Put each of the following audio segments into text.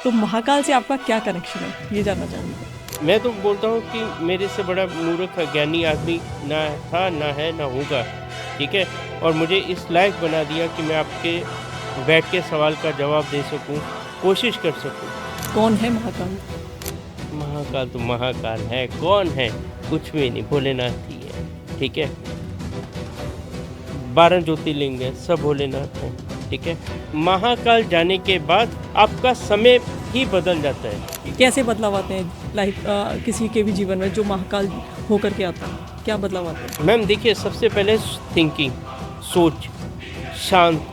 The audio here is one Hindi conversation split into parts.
तो महाकाल से आपका क्या कनेक्शन है, ये जानना चाहूँगी। मैं तो बोलता हूँ कि मेरे से बड़ा मूर्ख ज्ञानी आदमी ना था, ना है, ना होगा, ठीक है? और मुझे इस लायक बना दिया कि मैं आपके बैठ के सवाल का जवाब दे सकूँ, कोशिश कर सकूँ। कौन है महाकाल? महाकाल तो महाकाल है, कौन है? कुछ भी नहीं, भोलेनाथ ही है, ठीक है? 12 ज्योतिर्लिंग हैं, सब भोलेनाथ हैं, ठीक है? महाकाल जाने के बाद आपका समय ही बदल जाता है। कैसे बदलाव आते हैं लाइफ किसी के भी जीवन में जो महाकाल होकर के आता है, क्या बदलाव आते हैं? मैम देखिए, सबसे पहले थिंकिंग, सोच शांत,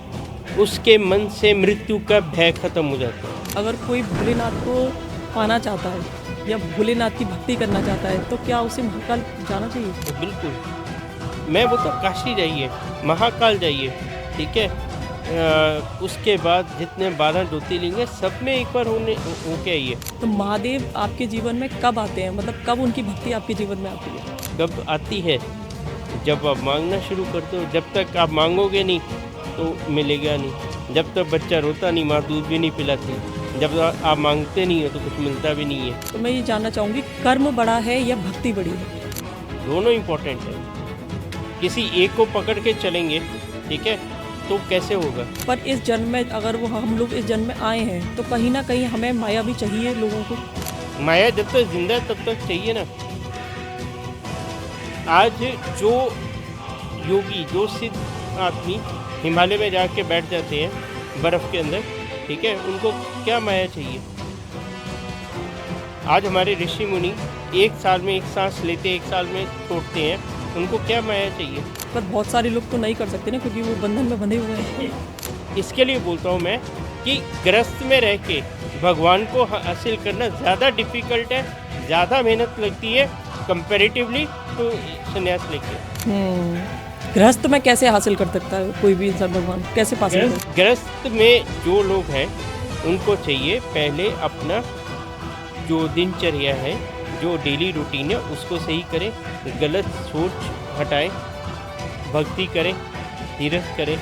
उसके मन से मृत्यु का भय खत्म हो जाता है। अगर कोई भोलेनाथ को पाना चाहता है या भोलेनाथ की भक्ति करना चाहता है तो क्या उसे महाकाल जाना चाहिए? तो बिल्कुल, मैं बोलता हूँ काशी जाइए, महाकाल जाइए, ठीक है? उसके बाद जितने 12 ज्योतिर्लिंग हैं, सब में एक बार होके आइए। तो महादेव आपके जीवन में कब आते हैं, मतलब कब उनकी भक्ति आपके जीवन में आती है? कब आती है? जब आप मांगना शुरू करते हो। जब तक आप मांगोगे नहीं तो मिलेगा नहीं। जब तक बच्चा रोता नहीं, माँ दूध भी नहीं पिलाती। जब आप मांगते नहीं हो तो कुछ मिलता भी नहीं है। तो मैं ये जानना चाहूँगी, कर्म बड़ा है या भक्ति बड़ी है? दोनों इम्पोर्टेंट है। किसी एक को पकड़ के चलेंगे, ठीक है, तो कैसे होगा? पर इस जन्म में अगर वो हम लोग इस जन्म में आए हैं तो कहीं ना कहीं हमें माया भी चाहिए लोगों को। माया जब तक जिंदा है तब तक चाहिए ना। आज जो योगी, जो सिद्ध आदमी हिमालय में जाके बैठ जाते हैं बर्फ़ के अंदर, ठीक है, उनको क्या माया चाहिए? आज हमारे ऋषि मुनि 1 साल में 1 सांस लेते हैं, 1 साल में छोड़ते हैं, उनको क्या माया चाहिए? पर बहुत सारे लोग तो नहीं कर सकते ना, क्योंकि वो बंधन में बंधे हुए हैं। इसके लिए बोलता हूँ मैं कि गृहस्थ में रह के भगवान को हासिल करना ज़्यादा डिफ़िकल्ट है, ज़्यादा मेहनत लगती है कंपैरेटिवली तो संन्यास लेके। गृहस्थ में कैसे हासिल कर सकता है कोई भी इंसान भगवान, कैसे पा सकता है? गृहस्थ में जो लोग हैं उनको चाहिए पहले अपना जो दिनचर्या है, जो डेली रूटीन है उसको सही करें, गलत सोच हटाएं, भक्ति करें, तीर्थ करें,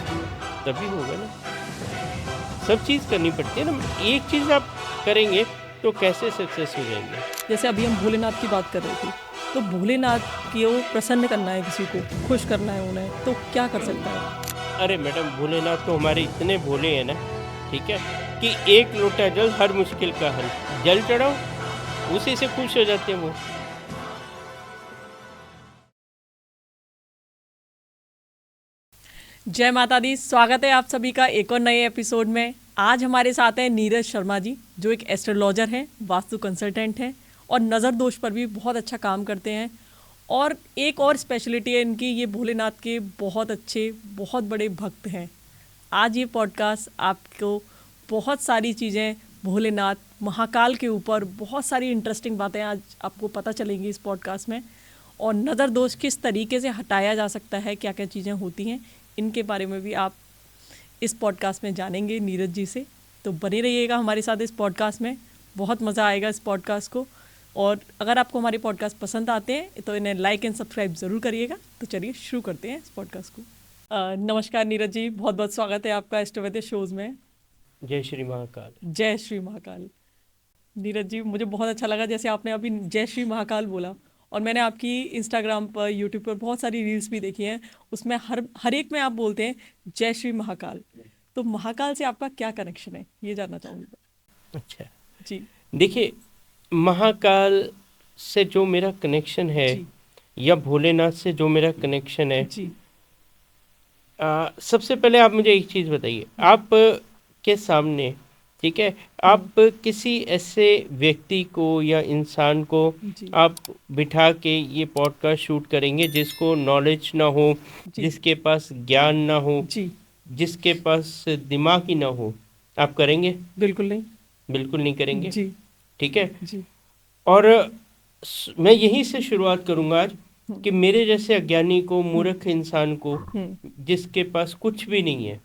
तभी होगा ना। सब चीज़ करनी पड़ती है ना। एक चीज़ आप करेंगे तो कैसे सक्सेस हो जाएंगे? जैसे अभी हम भोलेनाथ की बात कर रहे थे, तो भोलेनाथ को प्रसन्न करना है, किसी को खुश करना है उन्हें, तो क्या कर सकता है? अरे मैडम, भोलेनाथ तो हमारे इतने भोले हैं ना, ठीक है, कि एक लोटा जल हर मुश्किल का हल। जल चढ़ाओ, उसी से खुश हो जाते हैं वो। जय माता दी, स्वागत है आप सभी का एक और नए एपिसोड में। आज हमारे साथ हैं नीरज शर्मा जी, जो एक एस्ट्रोलॉजर हैं, वास्तु कंसल्टेंट हैं और नज़र दोष पर भी बहुत अच्छा काम करते हैं। और एक और स्पेशलिटी है इनकी, ये भोलेनाथ के बहुत अच्छे, बहुत बड़े भक्त हैं। आज ये पॉडकास्ट आपको बहुत सारी चीज़ें भोलेनाथ, महाकाल के ऊपर बहुत सारी इंटरेस्टिंग बातें आज आपको पता चलेंगी इस पॉडकास्ट में। और नज़र दोष किस तरीके से हटाया जा सकता है, क्या क्या चीज़ें होती हैं, इनके बारे में भी आप इस पॉडकास्ट में जानेंगे नीरज जी से। तो बने रहिएगा हमारे साथ इस पॉडकास्ट में, बहुत मज़ा आएगा इस पॉडकास्ट को। और अगर आपको हमारे पॉडकास्ट पसंद आते हैं तो इन्हें लाइक एंड सब्सक्राइब ज़रूर करिएगा। तो चलिए शुरू करते हैं इस पॉडकास्ट को। नमस्कार नीरज जी, बहुत बहुत स्वागत है आपका एस्ट्रोवैद्य शोज़ में। जय श्री महाकाल। जय श्री महाकाल। नीरज जी, मुझे बहुत अच्छा लगा जैसे आपने अभी जय श्री महाकाल बोला। और मैंने आपकी इंस्टाग्राम पर, यूट्यूब पर बहुत सारी रील्स भी देखी हैं, उसमें हर एक में आप बोलते हैं जय श्री महाकाल। तो महाकाल से आपका क्या कनेक्शन है, ये जानना चाहूँगी। अच्छा, जी देखिए, महाकाल से जो मेरा कनेक्शन है जी या भोलेनाथ से जो मेरा कनेक्शन है, जी। सबसे पहले आप मुझे एक चीज़ बताइए। आप के सामने, ठीक है, आप किसी ऐसे व्यक्ति को या इंसान को जी आप बिठा के ये पॉडकास्ट शूट करेंगे जिसको नॉलेज ना हो, जी जिसके पास ज्ञान ना हो, जी। जिसके पास दिमाग ही ना हो? आप करेंगे? बिल्कुल नहीं। बिल्कुल नहीं करेंगे, जी ठीक है। जी। और मैं यहीं से शुरुआत करूंगा आज कि मेरे जैसे अज्ञानी को, मूर्ख इंसान को, जिसके पास कुछ भी नहीं है,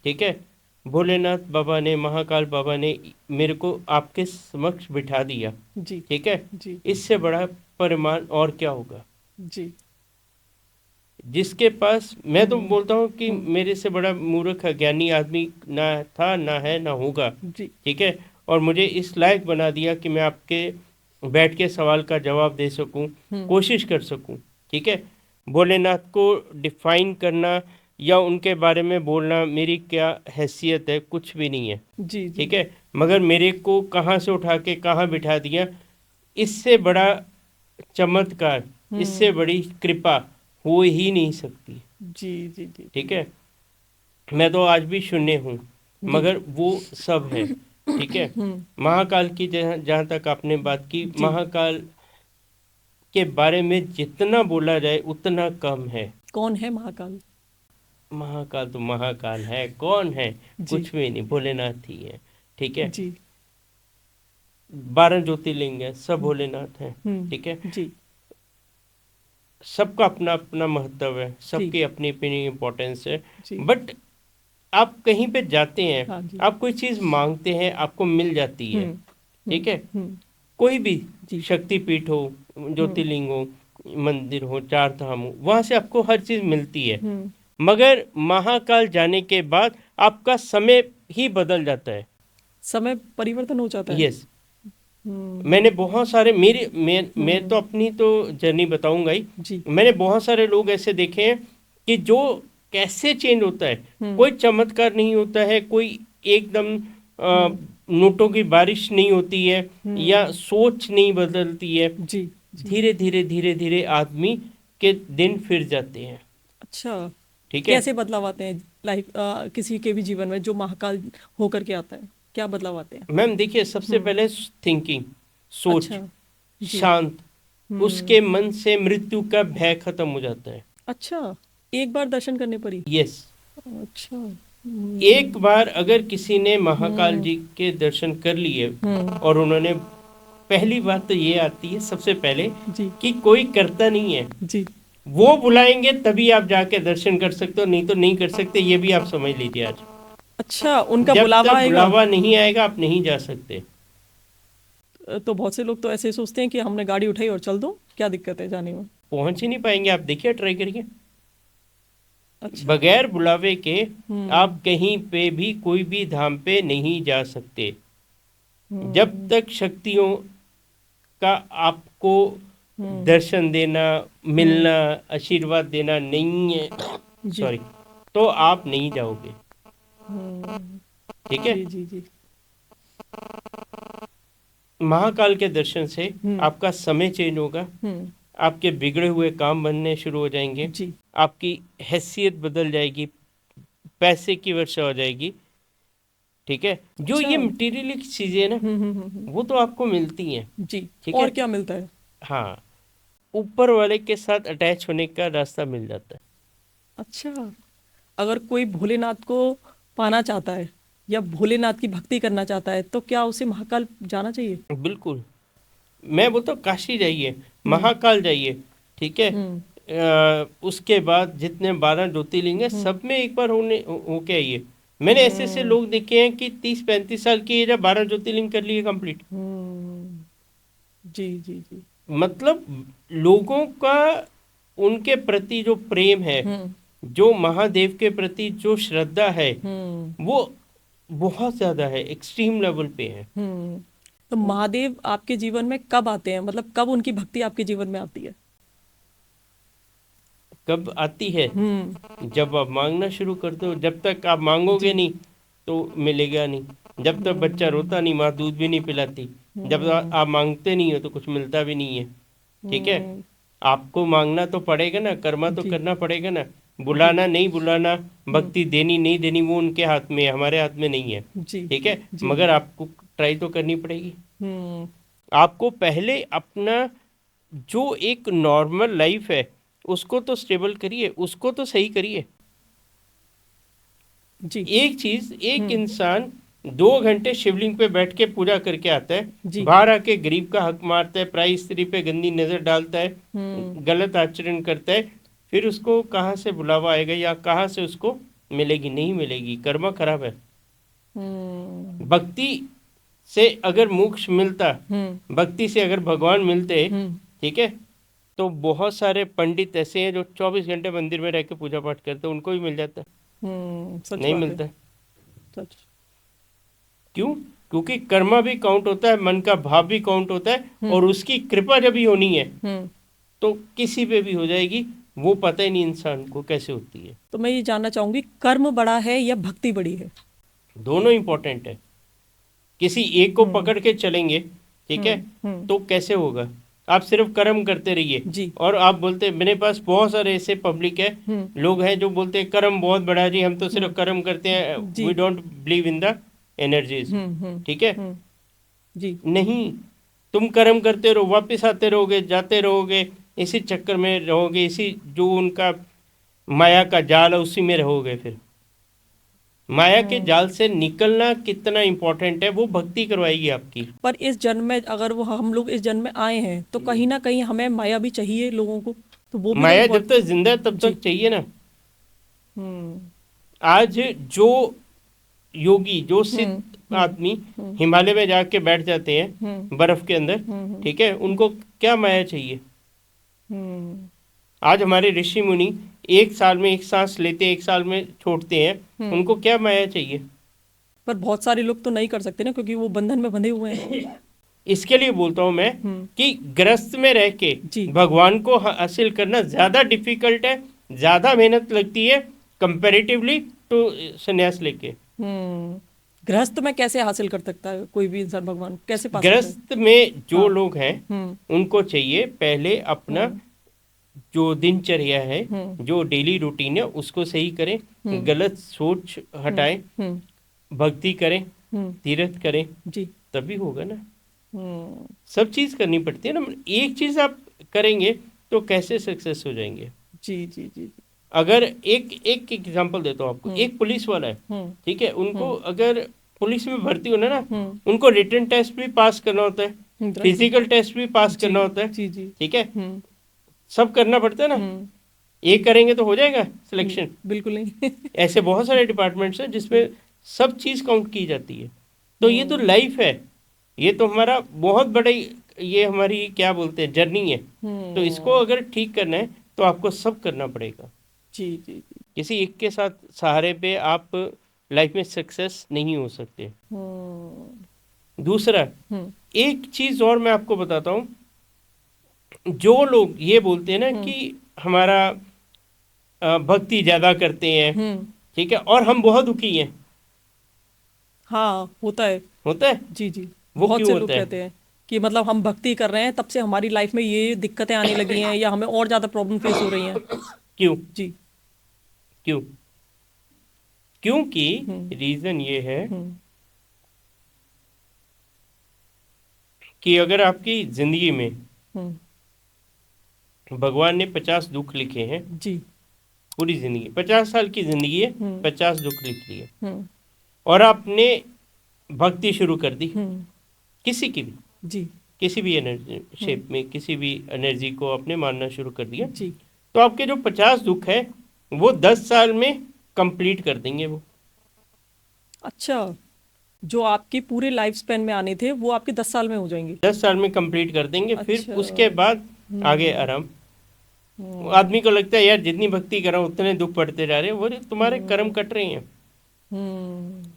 ठीक है, भोलेनाथ बाबा ने, महाकाल बाबा ने मेरे को आपके समक्ष बिठा दिया, जी ठीक है। जी इससे बड़ा परिमाण और क्या होगा? जी। जिसके पास, मैं तो बोलता हूँ कि मेरे से बड़ा मूर्ख ज्ञानी आदमी ना था, ना है, ना होगा, जी ठीक है। और मुझे इस लायक बना दिया कि मैं आपके बैठ के सवाल का जवाब दे सकूं, कोशिश कर सकूं। ठीक है, भोलेनाथ को डिफाइन करना या उनके बारे में बोलना मेरी क्या हैसियत है, कुछ भी नहीं है। जी जी। ठीक है, मगर मेरे को कहाँ से उठा के कहाँ बिठा दिया, इससे बड़ा चमत्कार, इससे बड़ी कृपा हो ही नहीं सकती। जी जी जी। ठीक है, मैं तो आज भी शून्य हूँ, मगर वो सब है। ठीक है, महाकाल की जहाँ तक आपने बात की, जी। महाकाल के बारे में जितना बोला जाए उतना कम है। कौन है महाकाल? महाकाल तो महाकाल है, कौन है? जी कुछ भी नहीं, भोलेनाथ ही है। ठीक है, जी। 12 ज्योतिर्लिंग है, सब भोलेनाथ है। ठीक है, जी सबका अपना अपना महत्व है, जी सबकी अपनी अपनी इम्पोर्टेंस है। जी। बट आप कहीं पे जाते हैं, हाँ जी। आप कोई चीज़ मांगते हैं, आपको मिल जाती है। ठीक है, हम्म। कोई भी जी। शक्तिपीठ हो, ज्योतिर्लिंग हो, मंदिर हो, चार धाम हो, वहाँ से आपको हर चीज़ मिलती है। मगर महाकाल जाने के बाद आपका समय ही बदल जाता है। समय परिवर्तन हो जाता है। यस, मैंने बहुत सारे मैं तो अपनी तो जर्नी बताऊंगा ही। जी। मैंने बहुत सारे लोग ऐसे देखे हैं कि जो कैसे चेंज होता है, कोई चमत्कार नहीं होता है, कोई एकदम नोटों की बारिश नहीं होती है, या सोच नहीं बदलती है। जी जी। धीरे धीरे धीरे धीरे आदमी के दिन फिर जाते हैं। अच्छा, ठीक है, कैसे बदलाव आते हैं लाइफ किसी के भी जीवन में जो महाकाल होकर के आता है? क्या बदलाव आते हैं? मैम देखिए, सबसे पहले थिंकिंग, सोच अच्छा। जी। शांत, उसके मन से मृत्यु का भय खत्म हो जाता है। अच्छा, एक बार दर्शन करने पर ही? यस, अच्छा। एक बार अगर किसी ने महाकाल जी के दर्शन कर लिए, और उन्होंने, पहली बात तो ये आती है सबसे पहले जी कि कोई करता नहीं है, जी। वो बुलाएंगे तभी आप जाके दर्शन कर सकते हो, नहीं तो नहीं कर सकते, ये भी आप समझ लीजिए आज। अच्छा, उनका जब बुलावा तक आएगा? बुलावा नहीं आएगा आप नहीं जा सकते। तो बहुत से लोग तो ऐसे सोचते हैं कि हमने गाड़ी उठाई और चल दो, क्या दिक्कत है जाने में? पहुंच ही नहीं पाएंगे, आप देखिए, ट्राई करिए। अच्छा। बगैर बुलावे के आप कहीं पे भी कोई भी धाम पे नहीं जा सकते, जब तक शक्तियों का आपको दर्शन देना, मिलना, आशीर्वाद देना नहीं है, जी सॉरी, तो आप नहीं जाओगे। ठीक है, जी जी जी। महाकाल के दर्शन से आपका समय चेंज होगा, आपके बिगड़े हुए काम बनने शुरू हो जाएंगे, जी। आपकी हैसियत बदल जाएगी, पैसे की वर्षा हो जाएगी। ठीक है, जो अच्छा। ये मटेरियल चीजें ना, वो तो आपको मिलती हैं। जी। ठीक और है, क्या मिलता है? हाँ, ऊपर वाले के साथ अटैच होने का रास्ता मिल जाता अच्छा, अगर कोई भोलेनाथ को पाना चाहता है या भोलेनाथ की भक्ति करना चाहता है तो क्या उसे महाकाल जाना चाहिए? है। बिल्कुल, मैं बोलता हूँ काशी जाइए, महाकाल जाइए। ठीक है, उसके बाद जितने 12 ज्योतिर्लिंग है, सब में एक बार होके आइए। मैंने ऐसे ऐसे लोग देखे हैं कि 30-35 साल की एज है, 12 ज्योतिर्लिंग कर लिए कंप्लीट। जी जी जी। मतलब लोगों का उनके प्रति जो प्रेम है, जो महादेव के प्रति जो श्रद्धा है, वो बहुत ज्यादा है, एक्सट्रीम लेवल पे है। तो महादेव आपके जीवन में कब आते हैं, मतलब कब उनकी भक्ति आपके जीवन में आती है? कब आती है? जब आप मांगना शुरू करते हो। जब तक आप मांगोगे नहीं तो मिलेगा नहीं। जब तक बच्चा रोता नहीं, माँ दूध भी नहीं पिलाती। जब आप मांगते नहीं हो तो कुछ मिलता भी नहीं है। ठीक है, आपको मांगना तो पड़ेगा ना, कर्मा तो जी करना पड़ेगा ना। बुलाना नहीं बुलाना, भक्ति देनी नहीं देनी, वो उनके हाथ में है, हमारे हाथ में नहीं है। जी ठीक है, जी। मगर आपको ट्राई तो करनी पड़ेगी। आपको पहले अपना जो एक नॉर्मल लाइफ है उसको तो स्टेबल करिए, उसको तो सही करिए। जी एक चीज, एक इंसान 2 घंटे शिवलिंग पे बैठ के पूजा करके आता है, जी। बाहर आके गरीब का हक मारता है, पराई स्त्री पे गंदी नजर डालता है, गलत आचरण करता है, फिर उसको कहाँ से बुलावा आएगा या कहाँ से उसको मिलेगी? नहीं मिलेगी, कर्म खराब है। भक्ति से अगर मोक्ष मिलता, भक्ति से अगर भगवान मिलते, ठीक है, तो बहुत सारे पंडित ऐसे हैं जो 24 घंटे मंदिर में रह के पूजा पाठ करते हैं, उनको भी मिल जाता है। सच नहीं बात है। मिलता। सच। क्यों? क्योंकि कर्मा भी काउंट होता है, मन का भाव भी काउंट होता है, और उसकी कृपा जब भी होनी है तो किसी पे भी हो जाएगी, वो पता ही नहीं इंसान को कैसे होती है। तो मैं ये जानना चाहूंगी, कर्म बड़ा है या भक्ति बड़ी है? दोनों इंपॉर्टेंट है। किसी एक को पकड़ के चलेंगे, ठीक है, तो कैसे होगा? आप सिर्फ कर्म करते रहिए, जी। और आप बोलते, मेरे पास बहुत सारे ऐसे पब्लिक है, लोग हैं जो बोलते हैं कर्म बहुत बड़ा है जी, हम तो सिर्फ कर्म करते हैं, जी। We don't believe in the energies. ठीक है, जी। नहीं, तुम कर्म करते रहो, वापस आते रहोगे, जाते रहोगे, इसी चक्कर में रहोगे, इसी जो उनका माया का जाल है उसी में रहोगे। फिर माया के जाल से निकलना कितना इम्पोर्टेंट है, वो भक्ति करवाएगी आपकी। पर इस जन्म में अगर वो हम लोग इस जन्म में आए हैं तो कहीं ना कहीं हमें माया भी चाहिए लोगों को, तो वो भी तो माया एक जब तक जिंदा है तब तक चाहिए ना। हम्म आज जो योगी, जो सिद्ध आदमी हिमालय में जाके बैठ जाते हैं बर्फ के अंदर, ठीक है, उनको क्या माया चाहिए? हम्म आज हमारे ऋषि मुनि एक साल में एक सांस लेते हैं, एक साल में छोड़ते हैं, उनको क्या माया चाहिए? पर बहुत सारे लोग तो नहीं कर सकते ना, क्योंकि वो बंधन में बंधे हुए हैं। इसके लिए बोलता हूँ मैं कि ग्रस्त में रह के जी। भगवान को हासिल करना ज्यादा डिफिकल्ट है, ज्यादा मेहनत लगती है कंपैरेटिवली टू संन्यास लेके। गृहस्थ में कैसे हासिल कर सकता है कोई भी इंसान भगवान, कैसे पा सकता है? ग्रस्त में जो हाँ। लोग हैं उनको चाहिए पहले अपना जो दिनचर्या है, जो डेली रूटीन है, उसको सही करें, गलत सोच हटाएं, भक्ति करें, तीर्थ करें, जी। तभी होगा ना। सब चीज करनी पड़ती है ना, एक चीज आप करेंगे तो कैसे सक्सेस हो जाएंगे? जी जी जी। अगर एक एग्जांपल देता हूँ आपको, एक पुलिस वाला है, ठीक है, उनको अगर पुलिस में भर्ती होना ना, उनको रिटन टेस्ट भी पास करना होता है, फिजिकल टेस्ट भी पास करना होता है, जी जी। ठीक है, सब करना पड़ता है ना। एक करेंगे तो हो जाएगा सिलेक्शन? बिल्कुल नहीं। ऐसे बहुत सारे डिपार्टमेंट्स हैं जिसमें सब चीज काउंट की जाती है। तो ये तो लाइफ है, ये तो हमारा बहुत बड़ा, ये हमारी क्या बोलते हैं, जर्नी है। तो इसको अगर ठीक करना है तो आपको सब करना पड़ेगा। जी जी जी। किसी एक के साथ सहारे पे आप लाइफ में सक्सेस नहीं हो सकते। दूसरा, एक चीज और मैं आपको बताता हूँ, जो लोग ये बोलते हैं ना कि हमारा भक्ति ज्यादा करते हैं, ठीक है, और हम बहुत दुखी हैं। हाँ, होता है जी जी। वो बहुत क्यों से लोग होता है? कहते हैं कि मतलब हम भक्ति कर रहे हैं तब से हमारी लाइफ में ये दिक्कतें आने लगी हैं, या हमें और ज्यादा प्रॉब्लम फेस हो रही हैं। क्यों? जी। क्यों? क्योंकि रीजन ये है कि अगर आपकी जिंदगी में भगवान ने 50 दुख लिखे हैं, जी। पूरी जिंदगी 50 साल की जिंदगी है, 50 दुख लिख लिए, और आपने भक्ति शुरू कर दी किसी की भी, जी किसी भी एनर्जी शेप में, किसी भी एनर्जी को आपने मानना शुरू कर दिया, जी। तो आपके जो 50 दुख है वो 10 साल में कंप्लीट कर देंगे वो। अच्छा, जो आपके पूरे लाइफ स्पेन में आने थे वो आपके 10 साल में हो जाएंगे? 10 साल में कंप्लीट कर देंगे। फिर अच्छा। उसके बाद आगे आराम। आदमी को लगता है यार जितनी भक्ति कर रहा हूं उतने दुख बढ़ते जा रहे हैं, वो तुम्हारे कर्म कट रहे हैं।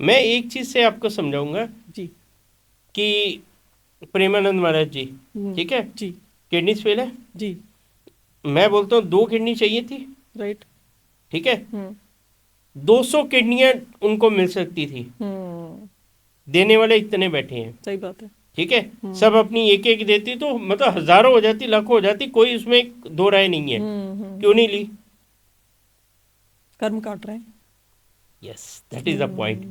मैं एक चीज से आपको समझाऊंगा जी। कि प्रेमानंद महाराज जी, ठीक है, जी किडनी फेल है, जी। मैं बोलता हूँ 2 किडनी चाहिए थी, राइट। ठीक है, 200 किडनियां उनको मिल सकती थी, देने वाले इतने बैठे हैं, सही बात है। ठीक है, सब अपनी एक एक देती तो मतलब हजारों हो जाती, लाखों हो जाती, कोई उसमें दो राय नहीं है। क्यों नहीं ली? कर्म काट रहे हैं। Yes, that is the point.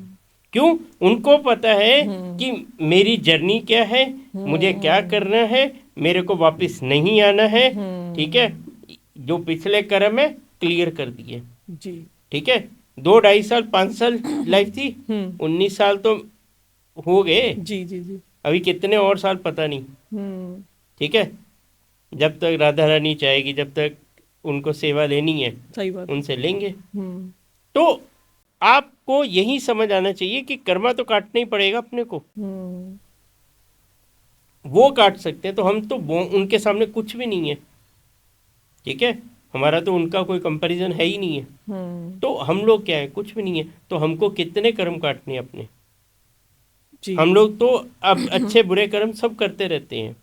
क्यों? उनको पता है कि मेरी जर्नी क्या है, मुझे क्या करना है, मेरे को वापस नहीं आना है, ठीक है, जो पिछले कर्म है क्लियर कर दिए जी। ठीक है। 2-2.5 साल 5 साल लाइफ थी, 19 साल तो हो गए, जी जी जी। अभी कितने और साल पता नहीं, ठीक है। जब तक राधा रानी चाहेगी, जब तक उनको सेवा लेनी है, सही बात। उनसे लेंगे। तो आपको यही समझ आना चाहिए कि कर्मा तो काटना ही पड़ेगा अपने को। वो काट सकते हैं तो हम तो उनके सामने कुछ भी नहीं है, ठीक है, हमारा तो उनका कोई कंपैरिजन है ही नहीं है। तो हम लोग क्या है, कुछ भी नहीं है। तो हमको कितने कर्म काटने अपने? जी। हम लोग तो अब अच्छे बुरे कर्म सब करते रहते हैं।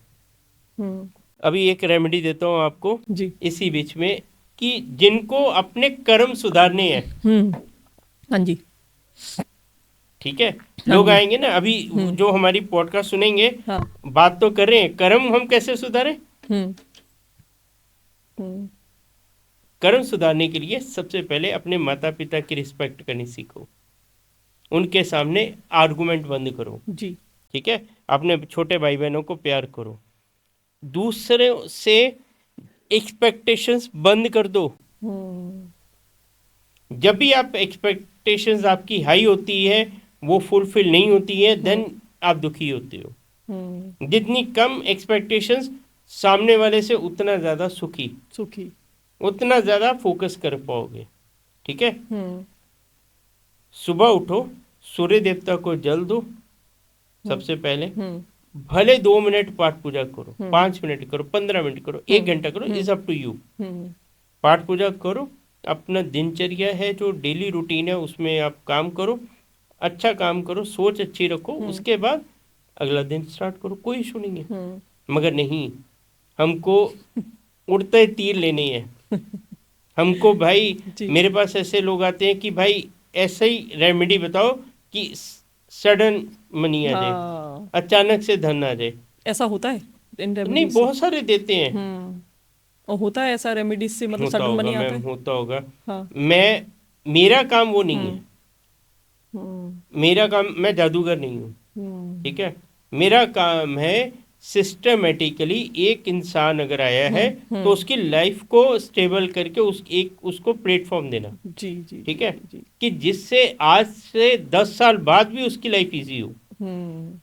हम्म। अभी एक रेमेडी देता हूँ आपको जी। इसी बीच में, कि जिनको अपने कर्म सुधारने हैं, हाँ जी। ठीक है, हाँ लोग जी। आएंगे ना अभी जो हमारी पॉडकास्ट सुनेंगे, हाँ। बात तो कर रहे हैं कर्म हम कैसे सुधारें। हम्म। हम्म। कर्म सुधारने के लिए सबसे पहले अपने माता पिता की रिस्पेक्ट करनी सीखो, उनके सामने आर्गुमेंट बंद करो, जी। ठीक है, अपने छोटे भाई बहनों को प्यार करो, दूसरे से एक्सपेक्टेशंस बंद कर दो। हम्म। जब भी आप एक्सपेक्टेशंस आपकी हाई होती है, वो फुलफिल नहीं होती है, देन आप दुखी होते हो। हम्म। जितनी कम एक्सपेक्टेशंस सामने वाले से, उतना ज़्यादा सुखी, सुखी। उतना ज़्यादा फोकस कर पाओगे, ठीक है। हम्म। सुबह उठो, सूर्य देवता को जल दो सबसे पहले, हम्म। भले 2 मिनट पाठ पूजा करो, 5 मिनट करो, 15 मिनट करो, 1 घंटा करो, इज अप टू यू। हम्म। पाठ पूजा करो, अपना दिनचर्या है जो डेली रूटीन है उसमें आप काम करो, अच्छा काम करो, सोच अच्छी रखो, उसके बाद अगला दिन स्टार्ट करो, कोई इशू नहीं है। मगर नहीं, हमको उड़ते तीर लेने हैं। हमको भाई, जी। मेरे पास ऐसे लोग आते हैं कि भाई ऐसे ही रेमेडी बताओ कि सडन मनी आ जाए, हाँ, अचानक से धन आ जाए। ऐसा होता है इन नहीं, रेमेडीज से। बहुत सारे देते हैं। और होता है ऐसा रेमेडीज से, मतलब होता सडन होगा मनी आता मैम, है। होता होगा। हाँ। मैं, मेरा काम वो नहीं है। हम्म। मेरा काम, मैं जादूगर नहीं हूँ, हम्म। ठीक है। मेरा काम है सिस्टमेटिकली, एक इंसान अगर आया है तो उसकी लाइफ को स्टेबल करके उसको प्लेटफॉर्म देना, जी जी ठीक जी है, जी जी। कि जिससे आज से 10 साल बाद भी उसकी लाइफ इजी हो, हम्म।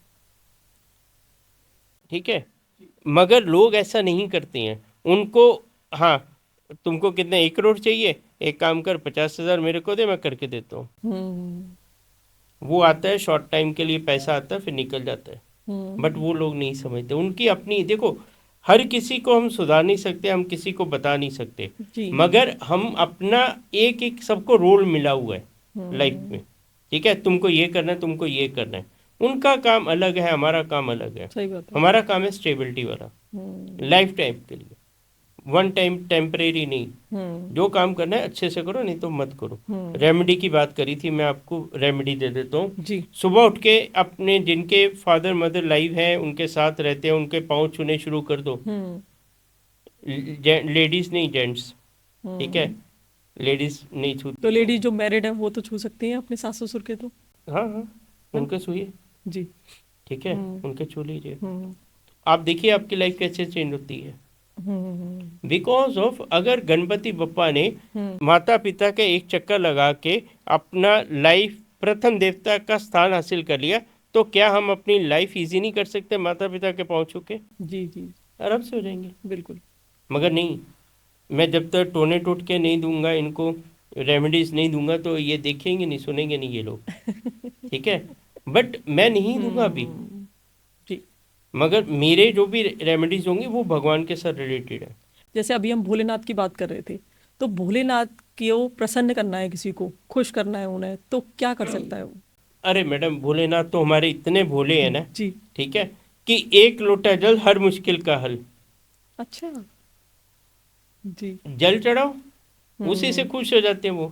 ठीक है। मगर लोग ऐसा नहीं करते हैं। उनको, हाँ, तुमको कितना 1 करोड़ चाहिए, एक काम कर, 50,000 मेरे को दे, मैं करके देता हूँ। हम्म। वो आता है शॉर्ट टाइम के लिए, पैसा आता है फिर निकल जाता है। बट वो लोग नहीं समझते, उनकी अपनी, देखो, हर किसी को हम सुधार नहीं सकते, हम किसी को बता नहीं सकते, जी। मगर हम अपना एक एक सबको रोल मिला हुआ है लाइफ में, ठीक है। तुमको ये करना है, तुमको ये करना है। उनका काम अलग है, हमारा काम अलग है। सही बात है। हमारा काम है स्टेबिलिटी वाला, लाइफ टाइम के लिए, वन टाइम टेम्परेरी नहीं। जो काम करना है अच्छे से करो, नहीं तो मत करो। रेमेडी की बात करी थी, मैं आपको रेमेडी दे देता हूँ। जी। सुबह उठ के अपने जिनके फादर मदर लाइव हैं उनके साथ रहते हैं, उनके पाँव छूने शुरू कर दो। लेडीज नहीं, जेंट्स, ठीक है, लेडीज नहीं छूती। तो लेडी जो मैरिड है वो तो छू सकती हैं अपने सास ससुर के तो। हाँ हाँ, उनके छूइए, जी। ठीक है, उनके छू लीजिए। आप देखिए आपकी लाइफ कैसे चेंज होती है। बिकॉज ऑफ, अगर गणपति बप्पा ने माता पिता के एक चक्कर लगा के अपना लाइफ प्रथम देवता का स्थान हासिल कर लिया, तो क्या हम अपनी लाइफ इजी नहीं कर सकते माता पिता के पाँव छू के? जी जी। आराम से हो जाएंगे। बिल्कुल। मगर नहीं, मैं जब तक टोने टूट के नहीं दूंगा इनको, रेमेडीज नहीं दूंगा, तो ये देखेंगे नहीं, सुनेंगे नहीं ये लोग, ठीक है। बट मैं नहीं दूंगा अभी, जी। मगर मेरे जो भी रेमेडीज होंगी वो भगवान के साथ रिलेटेड है। जैसे अभी हम भोलेनाथ की बात कर रहे थे, तो भोलेनाथ को प्रसन्न करना है, किसी को खुश करना है उन्हें, तो क्या कर सकता है वो? अरे मैडम, भोलेनाथ तो हमारे इतने भोले हैं ना, जी। ठीक है, कि एक लोटा जल हर मुश्किल का हल। अच्छा। जी। जल चढ़ाओ, उसी से खुश हो जाते हैं वो।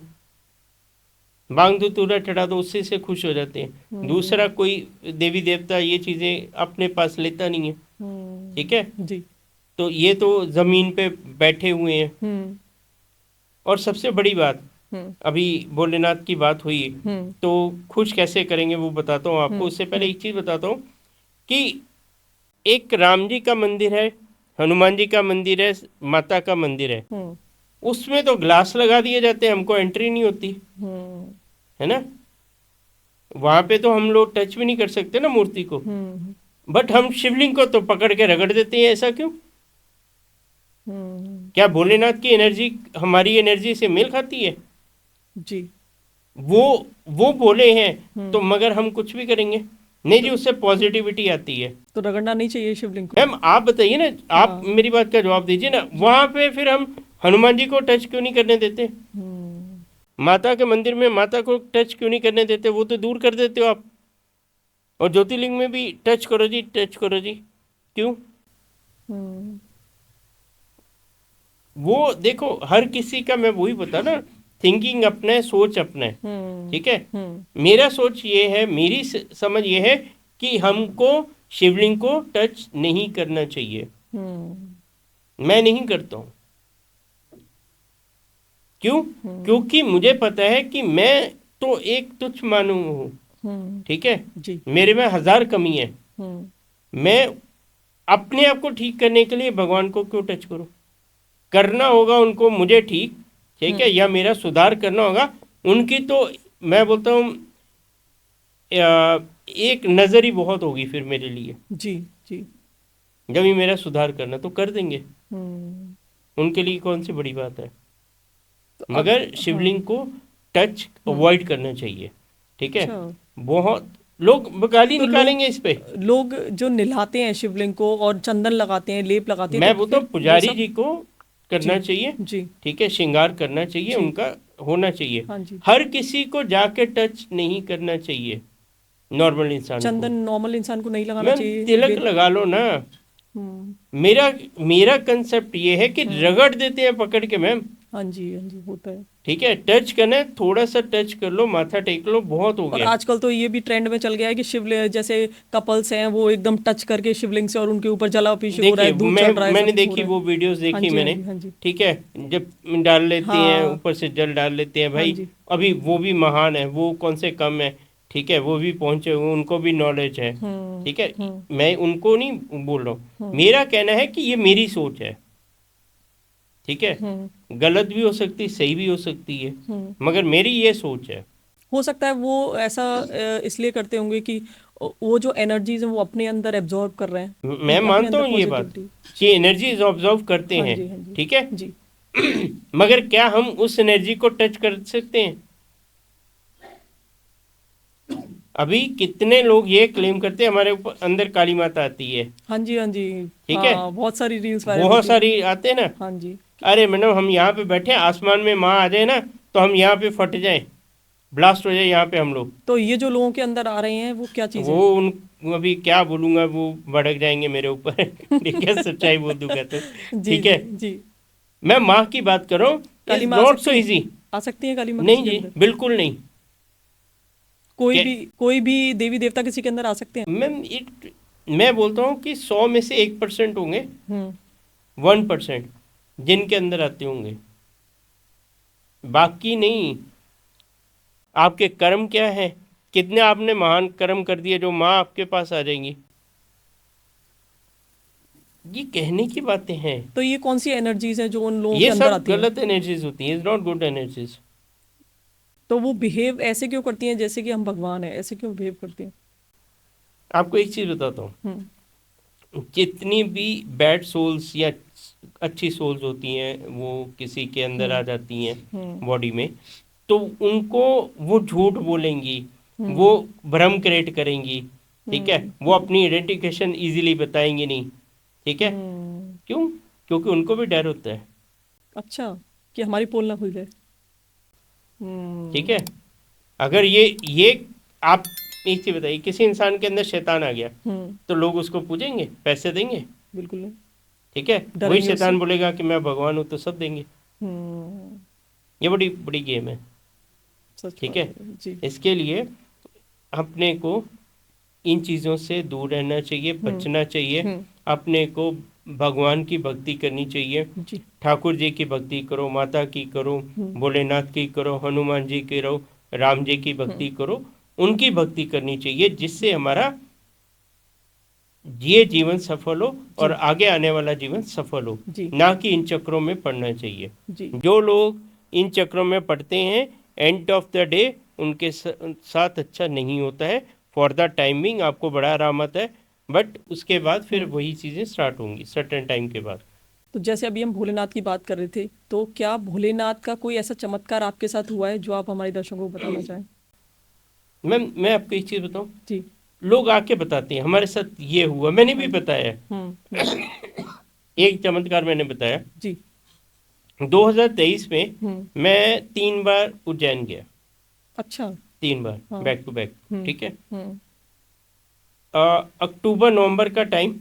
बांग धतूरा चढ़ा दो, उसी से खुश हो जाते हैं। दूसरा कोई देवी देवता ये चीजें अपने पास लेता नहीं है, ठीक है। जी। तो ये तो जमीन पे बैठे हुए हैं। और सबसे बड़ी बात, अभी भोलेनाथ की बात हुई, तो खुश कैसे करेंगे वो बताता हूँ आपको। उससे पहले एक चीज बताता हूँ कि एक राम जी का मंदिर है, हनुमान जी का मंदिर है, माता का मंदिर है, उसमें तो ग्लास लगा दिए जाते हैं, हमको एंट्री नहीं होती है ना। वहां पे तो हम लोग टच भी नहीं कर सकते ना मूर्ति को, बट हम शिवलिंग को तो पकड़ के रगड़ देते हैं, ऐसा क्यों? क्या भोलेनाथ की एनर्जी हमारी एनर्जी से मेल खाती है? जी। वो बोले हैं तो मगर हम कुछ भी करेंगे नहीं जी, उससे पॉजिटिविटी आती है। तो रगड़ना नहीं चाहिए शिवलिंग को। मैम आप बताइए ना, आप मेरी बात का जवाब दीजिए ना। वहां पे फिर हम हनुमान जी को टच क्यों नहीं करने देते? माता के मंदिर में माता को टच क्यों नहीं करने देते? वो तो दूर कर देते हो आप। और ज्योतिर्लिंग में भी टच करो जी, टच करो जी, क्यों? हम्म वो देखो हर किसी का, मैं वही बता ना, थिंकिंग अपना है, सोच अपना है, हम्म ठीक है। हम्म मेरा सोच ये है, मेरी समझ ये है कि हमको शिवलिंग को टच नहीं करना चाहिए। हम्म मैं नहीं करता हूँ। क्यों? हम्म क्योंकि मुझे पता है कि मैं तो एक तुच्छ मानव हूँ, हम्म ठीक है। जी। मेरे में हजार कमी है। हम्म मैं अपने आप को ठीक करने के लिए भगवान को क्यों टच करूं? करना होगा उनको मुझे ठीक, ठीक है, हम्म या मेरा सुधार करना होगा उनकी, तो मैं बोलता हूँ एक नज़र ही बहुत होगी फिर मेरे लिए। जी जी। जब ही मेरा सुधार करना तो कर देंगे, हम्म उनके लिए कौन सी बड़ी बात है। तो अब मगर हाँ। शिवलिंग को टच हम्म अवॉइड करना चाहिए, ठीक है। अच्छा। बहुत लोग गाली तो लोग निकालेंगे इस पे। लोग जो नहलाते हैं शिवलिंग को और चंदन लगाते हैं, लेप लगाते हैं, तो मैं बोलता फिर हूँ वो पुजारी सब। जी को जी करना चाहिए, जी ठीक है, श्रृंगार करना चाहिए, जी। उनका होना चाहिए। हाँ जी। हर किसी को जाके टच नहीं करना चाहिए, नॉर्मल इंसान को। चंदन नॉर्मल इंसान को नहीं लगाना मैम चाहिए, तिलक बेल। लगा लो ना। हम्म मेरा मेरा कंसेप्ट ये है कि हम्म रगड़ देते हैं पकड़ के मैम, हाँ जी होता है। ठीक है। टच करना है, थोड़ा सा टच कर लो, माथा टेक लो, बहुत हो और गया। आजकल तो ये भी ट्रेंड में चल गया है कि शिवलिंग जैसे कपल्स हैं वो एकदम टच करके शिवलिंग से, और उनके ऊपर जलाभिषेक हो रहा देखिए है, दूध मैं चढ़ रहा है, मैंने सब हो देखी रहा है। वो वीडियोस हाँ देखी जी हाँ मैंने, जी हाँ जी। ठीक है। जब डाल लेते हैं हाँ ऊपर से जल डाल लेते हैं हाँ भाई। जी। अभी वो भी महान है, वो कौन से कम है, ठीक है, वो भी पहुंचे हुए, उनको भी नॉलेज है, ठीक है। हम्म मैं उनको नहीं बोल रहा हूँ, हम्म मेरा कहना है कि ये मेरी सोच है, ठीक है। हम्म गलत भी हो सकती है, सही भी हो सकती है, हम्म मगर मेरी ये सोच है। हो सकता है वो ऐसा इसलिए करते होंगे कि वो जो एनर्जीज है वो अपने अंदर एब्जॉर्ब कर रहे मैं हैं, अपने मानता अंदर हूँ ये बात पॉजिटिविटी। कि जी। एनर्जी ऑब्जर्व करते हाँ हैं, जी हाँ जी ठीक है। जी। मगर क्या हम उस एनर्जी को टच कर सकते हैं? अभी कितने लोग ये क्लेम करते हैं हमारे ऊपर अंदर काली माता आती है, हाँ जी हाँ जी। ठीक है, हाँ बहुत सारी रील्स वायरल बहुत होती हैं। सारी आते हैं ना। हाँ जी। अरे मैडम हम यहाँ पे बैठे हैं, आसमान में माँ आ जाए ना तो हम यहाँ पे फट जाए, ब्लास्ट हो जाए यहाँ पे हम लोग। तो ये जो लोगों के अंदर आ रहे हैं वो क्या चीज़ वो है? उन अभी क्या बोलूँगा, वो भड़क जाएंगे मेरे ऊपर। ठीक है, सच्चाई बोल दूंगा तो, जी ठीक जी है। जी। मैं माँ की बात कर रहा हूँ, काली इज माँ आ नॉट सो सकती है? इजी। आ सकती है काली माँ किसी नहीं के जी, अंदर? बिल्कुल नहीं। क्या कोई भी देवी देवता किसी के अंदर आ सकते हैं? मैम इट, मैं बोलता हूँ कि 100 में से 1% होंगे, हम्म 1% जिनके अंदर आते होंगे, बाकी नहीं। आपके कर्म क्या है, कितने आपने महान कर्म कर दिए जो माँ आपके पास आ जाएंगी। ये कहने की बातें हैं। तो ये कौन सी एनर्जीज हैं जो उन लोगों के ये अंदर सब आती हैं? गलत एनर्जीज होती हैं, इज नॉट गुड एनर्जीज। तो वो बिहेव ऐसे क्यों करती हैं जैसे कि हम भगवान हैं, ऐसे क्यों बिहेव करती हैं? आपको एक चीज बताता हूँ, हम्म जितनी भी बैड सोल्स या अच्छी सोल्स होती हैं वो किसी के अंदर आ हम्म जाती हैं हम्म बॉडी में, तो उनको वो झूठ बोलेंगी, वो हम्म भ्रम क्रिएट करेंगी, ठीक है। वो हम्म अपनी आइडेंटिफिकेशन इजीली बताएंगी नहीं, ठीक है। हम्म। क्यों? क्योंकि उनको भी डर होता है, अच्छा, कि हमारी पोल ना खुल जाए। ठीक है। हम्म अगर ये आप एक चीज बताइए, किसी इंसान के अंदर शैतान आ गया हम्म तो लोग उसको पूजेंगे, पैसे देंगे, बिल्कुल नहीं। ठीक है। वही डरेंगे उससे। शैतान बोलेगा कि मैं भगवान हूँ तो सब देंगे। हम्म ये बड़ी बड़ी गेम है, सच ठीक बात है। है जी। इसके लिए अपने को इन चीज़ों से दूर रहना चाहिए, हम्म बचना चाहिए। हम्म अपने को भगवान की भक्ति करनी चाहिए। जी। ठाकुर जी की भक्ति करो, माता की करो, हम्म भोलेनाथ की करो, हनुमान जी की करो, राम जी की हम्म भक्ति करो। उनकी भक्ति करनी चाहिए जिससे हमारा ये जीवन सफल हो और जी आगे आने वाला जीवन सफल हो, जी ना कि इन चक्रों में पड़ना चाहिए। जी। जो लोग इन चक्रों में पड़ते हैं, एंड ऑफ द डे उनके साथ अच्छा नहीं होता है। फॉर द टाइमिंग आपको बड़ा आराम आता है, बट उसके बाद फिर हम्म वही चीज़ें स्टार्ट होंगी सर्टेन टाइम के बाद। तो जैसे अभी हम भोलेनाथ की बात कर रहे थे, तो क्या भोलेनाथ का कोई ऐसा चमत्कार आपके साथ हुआ है जो आप हमारे दर्शकों को बताना चाहें? मैं आपको एक चीज़ बताऊं, जी। लोग आके बताते हैं हमारे साथ ये हुआ, मैंने भी हाँ जी। बताया। हम्म। एक चमत्कार मैंने बताया, जी। 2023 में हम्म। मैं 3 बार उज्जैन गया, अच्छा। 3 बार हाँ। बैक टू बैक, हम्म ठीक है। हम्म अक्टूबर नवंबर का टाइम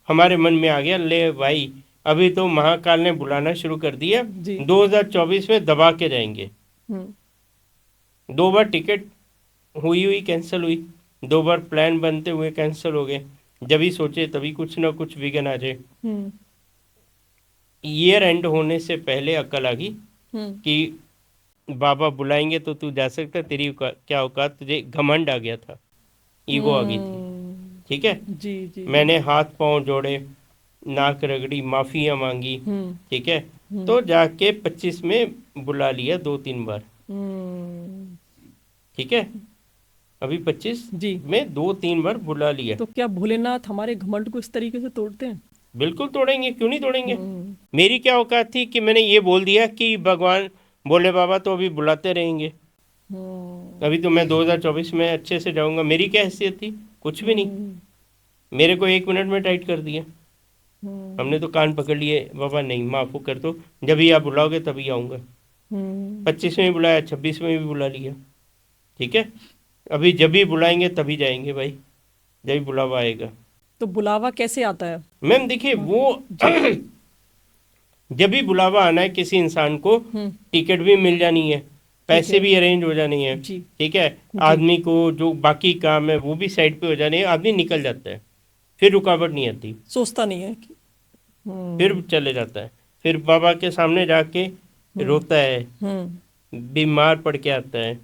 हमारे मन में आ गया, ले भाई अभी तो महाकाल ने बुलाना शुरू कर दिया, जी। 2024 में दबा के जाएंगे। हम्म। 2 बार टिकट हुई कैंसिल हुई, 2 बार प्लान बनते हुए कैंसिल हो गए। जब ही सोचे तभी कुछ ना कुछ विघ्न आ जाए। हम्म। ईयर एंड होने से पहले अकल आ गई हम्म। कि बाबा बुलाएंगे तो तू जा सकता, तेरी क्या औकात, तुझे घमंड आ गया था, ईगो आ गई थी। ठीक है, जी जी जी। मैंने हाथ पांव जोड़े, नाक रगड़ी, माफिया मांगी। हम्म। ठीक है, तो जाके 25 में बुला लिया 2-3 बार। हम्म। ठीक है, अभी 25 जी। में 2-3 बार बुला लिया। तो क्या भोलेनाथ हमारे घमंड को इस तरीके से तोड़ते हैं? बिल्कुल तोड़ेंगे, क्यों नहीं तोड़ेंगे। हम्म। मेरी क्या औकात थी कि मैंने ये बोल दिया कि भगवान भोले बाबा तो अभी बुलाते रहेंगे। हम्म। अभी तो मैं 2024 में अच्छे से जाऊंगा, मेरी क्या हैसियत थी, कुछ भी नहीं। हम्म। मेरे को 1 मिनट में टाइट कर दिया। हम्म। हमने तो कान पकड़ लिए, बाबा नहीं माफ़ कर दो, जब भी आप बुलाओगे तभी आऊँगा। हम्म। 25 में भी बुलाया, 26 में भी बुला लिया। ठीक है, अभी जब भी बुलाएंगे तभी जाएंगे भाई, जब भी बुलावा आएगा। तो बुलावा कैसे आता है? मैम देखिए, वो जी। जब भी बुलावा आना है किसी इंसान को, हम्म। टिकट भी मिल जानी है, ठीक पैसे है। भी अरेंज हो जाने हैं। जी। ठीक है, जी। आदमी को जो बाकी काम है वो भी साइड पे हो जाने हैं, आदमी निकल जाता है, फिर रुकावट नहीं आती, सोचता नहीं है कि फिर हम्म। चले जाता है, फिर बाबा के सामने जाके हम्म। रोता है, हम्म। बीमार पड़ के आता है।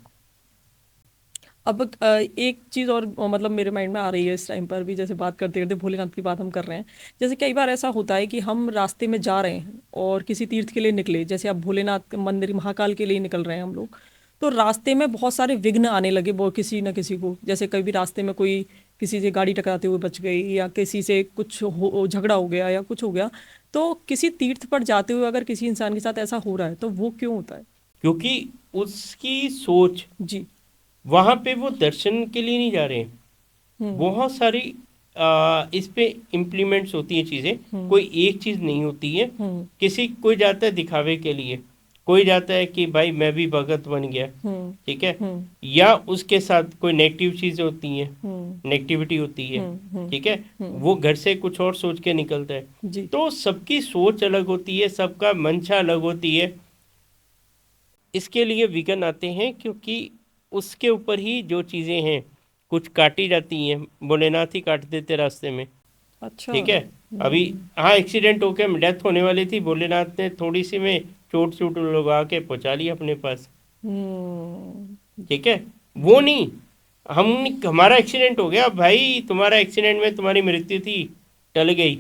अब एक चीज और मतलब मेरे माइंड में आ रही है इस टाइम पर भी, जैसे बात करते करते भोलेनाथ की बात हम कर रहे हैं। जैसे कई बार ऐसा होता है कि हम रास्ते में जा रहे हैं और किसी तीर्थ के लिए निकले, जैसे अब भोलेनाथ मंदिर महाकाल के लिए निकल रहे हैं हम लोग, तो रास्ते में बहुत सारे विघ्न आने लगे वो किसी न किसी को। जैसे कभी रास्ते में कोई किसी से गाड़ी टकराते हुए बच गई, या किसी से कुछ झगड़ा हो गया या कुछ हो गया। तो किसी तीर्थ पर जाते हुए अगर किसी इंसान के साथ ऐसा हो रहा है तो वो क्यों होता है? क्योंकि उसकी सोच, जी। वहां पे वो दर्शन के लिए नहीं जा रहे हैं। हम्म। बहुत सारी इस पे इम्प्लीमेंट्स होती हैं चीज़ें, हम्म। कोई एक चीज़ नहीं होती है। हम्म। कोई जाता है दिखावे के लिए, कोई जाता है कि भाई मैं भी भगत बन गया। हम्म। ठीक है, हम्म। या उसके साथ कोई नेगेटिव चीज़ें होती हैं, हम्म। नेगेटिविटी होती है। हम्म। ठीक है, हम्म। वो घर से कुछ और सोच के निकलता है। जी। तो सबकी सोच अलग होती है, सबका मंशा अलग होती है। इसके लिए विघ्न आते हैं क्योंकि उसके ऊपर ही जो चीज़ें हैं कुछ काटी जाती हैं, भोलेनाथ ही काट देते रास्ते में। अच्छा। ठीक है, अभी हाँ एक्सीडेंट होके डेथ होने वाली थी, भोलेनाथ ने थोड़ी सी में चोट चोट लगा के पहुंचा लिया अपने पास। ठीक है, वो नहीं, हम हमारा एक्सीडेंट हो गया भाई, तुम्हारा एक्सीडेंट में तुम्हारी मृत्यु थी, टल गई।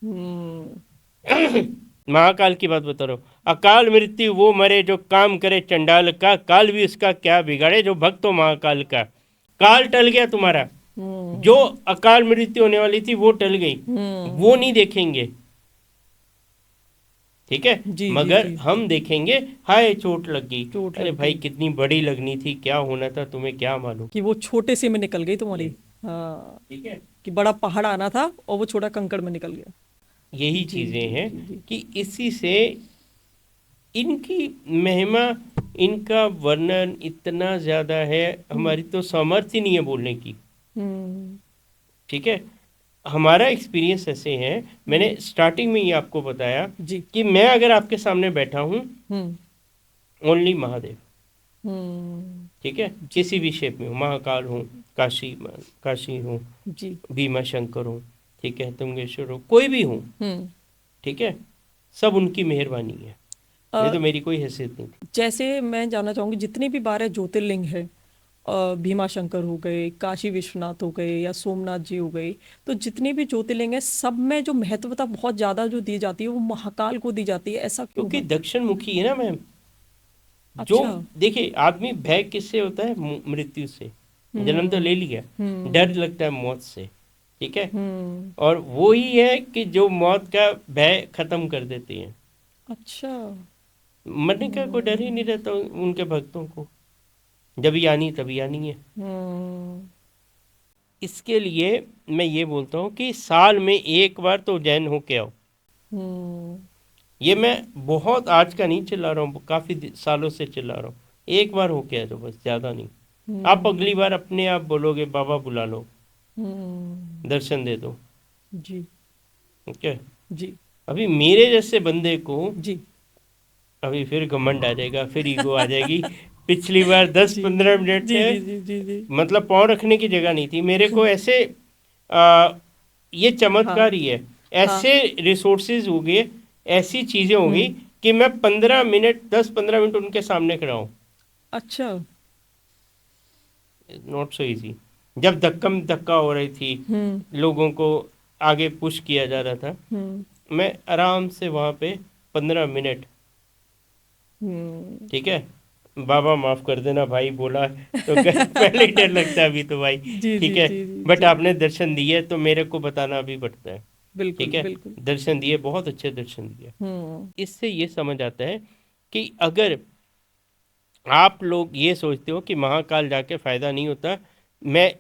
हम्म। महाकाल की बात बता रहा हूँ, अकाल मृत्यु वो मरे जो काम करे चंडाल का, काल भी उसका क्या बिगाड़े जो भक्त हो महाकाल का। काल टल गया तुम्हारा, जो अकाल मृत्यु होने वाली थी वो टल गई, वो नहीं देखेंगे। ठीक है, जी जी मगर जी। हम देखेंगे, हाय चोट लग गई, चोट अरे लग भाई गई कितनी बड़ी लगनी थी, क्या होना था तुम्हें क्या मालूम। कि वो छोटे से में निकल गई तुम्हारी। हाँ। ठीक है, कि बड़ा पहाड़ आना था और वो छोटा कंकड़ में निकल गया। यही जी चीजें जी हैं जी जी। कि इसी से इनकी महिमा, इनका वर्णन इतना ज़्यादा है, हमारी तो सामर्थ्य नहीं है बोलने की। हम्म। ठीक है, हमारा एक्सपीरियंस ऐसे है, मैंने स्टार्टिंग में ही आपको बताया जी। कि मैं अगर आपके सामने बैठा हूँ, हम्म। ओनली महादेव। हम्म। ठीक है, जी किसी भी शेप में हो, महाकाल हूँ, काशी हूँ, जी। भीमा शंकर हूँ, ठीक है, तुंगेश्वर हो, कोई भी हूँ। हम्म। ठीक है, सब उनकी मेहरबानी है, नहीं तो मेरी कोई हैसियत नहीं थी। जैसे मैं जानना चाहूंगी, जितने भी 12 ज्योतिर्लिंग है, भीमा शंकर हो गए, काशी विश्वनाथ हो गए, या सोमनाथ जी हो गए, तो जितने भी ज्योतिर्लिंग है सब में जो महत्वता बहुत ज्यादा जो दी जाती है वो महाकाल को दी जाती है, ऐसा क्यों क्योंकि है? दक्षिण मुखी है ना मैम। जो अच्छा। देखिए, आदमी भय किससे होता है, मृत्यु से। जन्म तो हम्म। ले लिया, हम्म। डर लगता है मौत से। ठीक है, हम्म। और वो ही है कि जो मौत का भय खत्म कर देती है। अच्छा। मरने का कोई डर ही नहीं रहता उनके भक्तों को, जब आनी तभी आनी है। हम्म। इसके लिए मैं ये बोलता हूँ कि साल में एक बार तो उज्जैन होके आओ। हम्म। ये मैं बहुत आज का नहीं चिल्ला रहा हूँ, काफ़ी सालों से चिल्ला रहा हूँ, एक बार होके आ जाओ बस, ज़्यादा नहीं। आप अगली बार अपने आप बोलोगे बाबा बुला लो, दर्शन दे दो। जी ओके। जी अभी मेरे जैसे बंदे को जी अभी फिर घमंड आ जाएगा, फिर ईगो आ जाएगी। पिछली बार जी 10-15 मिनट जी जी जी जी जी मतलब पाँव रखने की जगह नहीं थी मेरे को। ऐसे आ, ये हाँ चमत्कार ही है। हाँ। ऐसे रिसोर्सेज हो गए, ऐसी चीज़ें हो गई हम्म। कि मैं 15 मिनट 10-15 मिनट उनके सामने खड़ा हूँ। अच्छा। Not so easy. जब धक्कम धक्का हो रही थी, हम्म लोगों को आगे पुश किया जा रहा था, हम्म मैं आराम से वहाँ पे 15 मिनट, हम्म। ठीक है, बाबा माफ कर देना भाई बोला तो पहले ही डर लगता है अभी तो भाई। जी ठीक जी है, जी जी बट जी। आपने दर्शन दिए तो मेरे को बताना भी पड़ता है। बिल्कुल ठीक है, बिल्कुल। दर्शन दिए, बहुत अच्छे दर्शन दिए। हम्म इससे ये समझ आता है कि अगर आप लोग ये सोचते हो कि महाकाल जाके फ़ायदा नहीं होता, मैं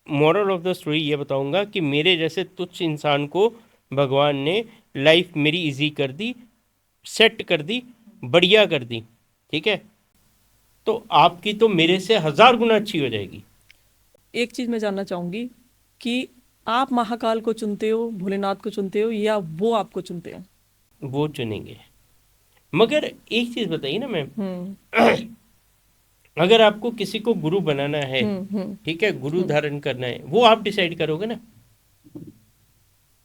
मोरल ऑफ द स्टोरी ये बताऊंगा कि मेरे जैसे तुच्छ इंसान को भगवान ने लाइफ मेरी इजी कर दी, सेट कर दी, बढ़िया कर दी। ठीक है, तो आपकी तो मेरे से 1000 गुना अच्छी हो जाएगी। एक चीज मैं जानना चाहूंगी कि आप महाकाल को चुनते हो, भोलेनाथ को चुनते हो, या वो आपको चुनते हैं? वो चुनेंगे। मगर एक चीज़ बताइए ना मैम, हम्म अगर आपको किसी को गुरु बनाना है, हम्म। ठीक है, गुरु हम्म। धारण करना है, वो आप डिसाइड करोगे ना।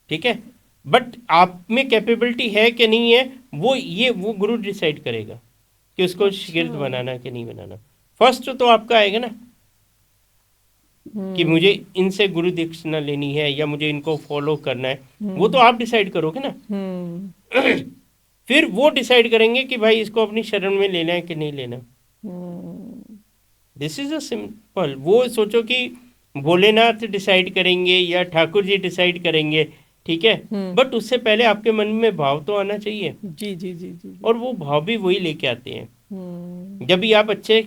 ठीक है, बट आप में कैपेबिलिटी है कि नहीं है, वो गुरु डिसाइड करेगा कि उसको अच्छा। शागिर्द बनाना कि नहीं बनाना। फर्स्ट तो आपका आएगा ना कि मुझे हम्म इनसे गुरु दीक्षिणा लेनी है या मुझे इनको फॉलो करना है, वो तो हम्म आप डिसाइड करोगे ना। हम्म फिर वो डिसाइड करेंगे कि भाई इसको अपनी शरण में लेना है कि नहीं लेना। Hmm. This is a simple. वो सोचो कि भोलेनाथ डिसाइड करेंगे या ठाकुर जी डिसाइड करेंगे, ठीक है, हम्म। बट उससे पहले आपके मन में भाव तो आना चाहिए, जी जी जी जी जी। और वो भाव भी वही लेके आते हैं। हम्म जब भी आप अच्छे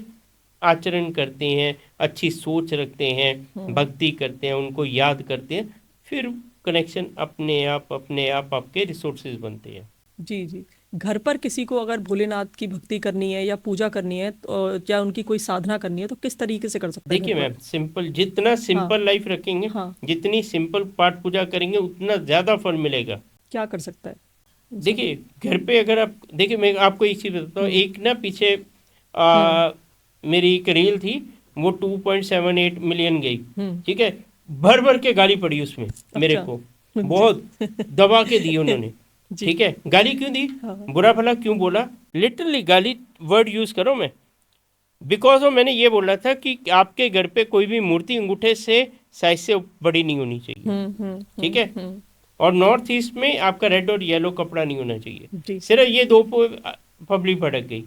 आचरण करते हैं, अच्छी सोच रखते हैं, हम्म। भक्ति करते हैं, उनको याद करते हैं, फिर कनेक्शन अपने आप आपके रिसोर्सेज बनते हैं। जी जी। घर पर किसी को अगर भोलेनाथ की भक्ति करनी है या पूजा करनी है तो, या उनकी कोई साधना करनी है, तो किस तरीके से कर सकता है घर देखिए पर? मैम, सिंपल, जितना हाँ सिंपल लाइफ रखेंगे, हाँ। जितनी सिंपल पाठ पूजा करेंगे, उतना ज़्यादा फल मिलेगा। क्या कर सकता है इंसान? देखिए, घर पे अगर आप देखिए, मैं आपको एक चीज़ बताता हूँ। हम्म एक ना पीछे हम्म मेरी एक रील थी, वो 2.78 मिलियन गई। हम्म। ठीक है, भर भर के गाली पड़ी उसमें मेरे अच्छा। को, जी। बहुत दबा के दी उन्होंने। जी। ठीक है, गाली क्यों दी, हाँ। बुरा भला क्यों बोला, लिटरली गाली वर्ड यूज़ करो मैं, बिकॉज ऑफ मैंने ये बोला था कि आपके घर पे कोई भी मूर्ति अंगूठे से साइज से बड़ी नहीं होनी चाहिए। ठीक है, और नॉर्थ ईस्ट में आपका रेड और येलो कपड़ा नहीं होना चाहिए। जी। सिर्फ ये दो पब्लिक भड़क गई।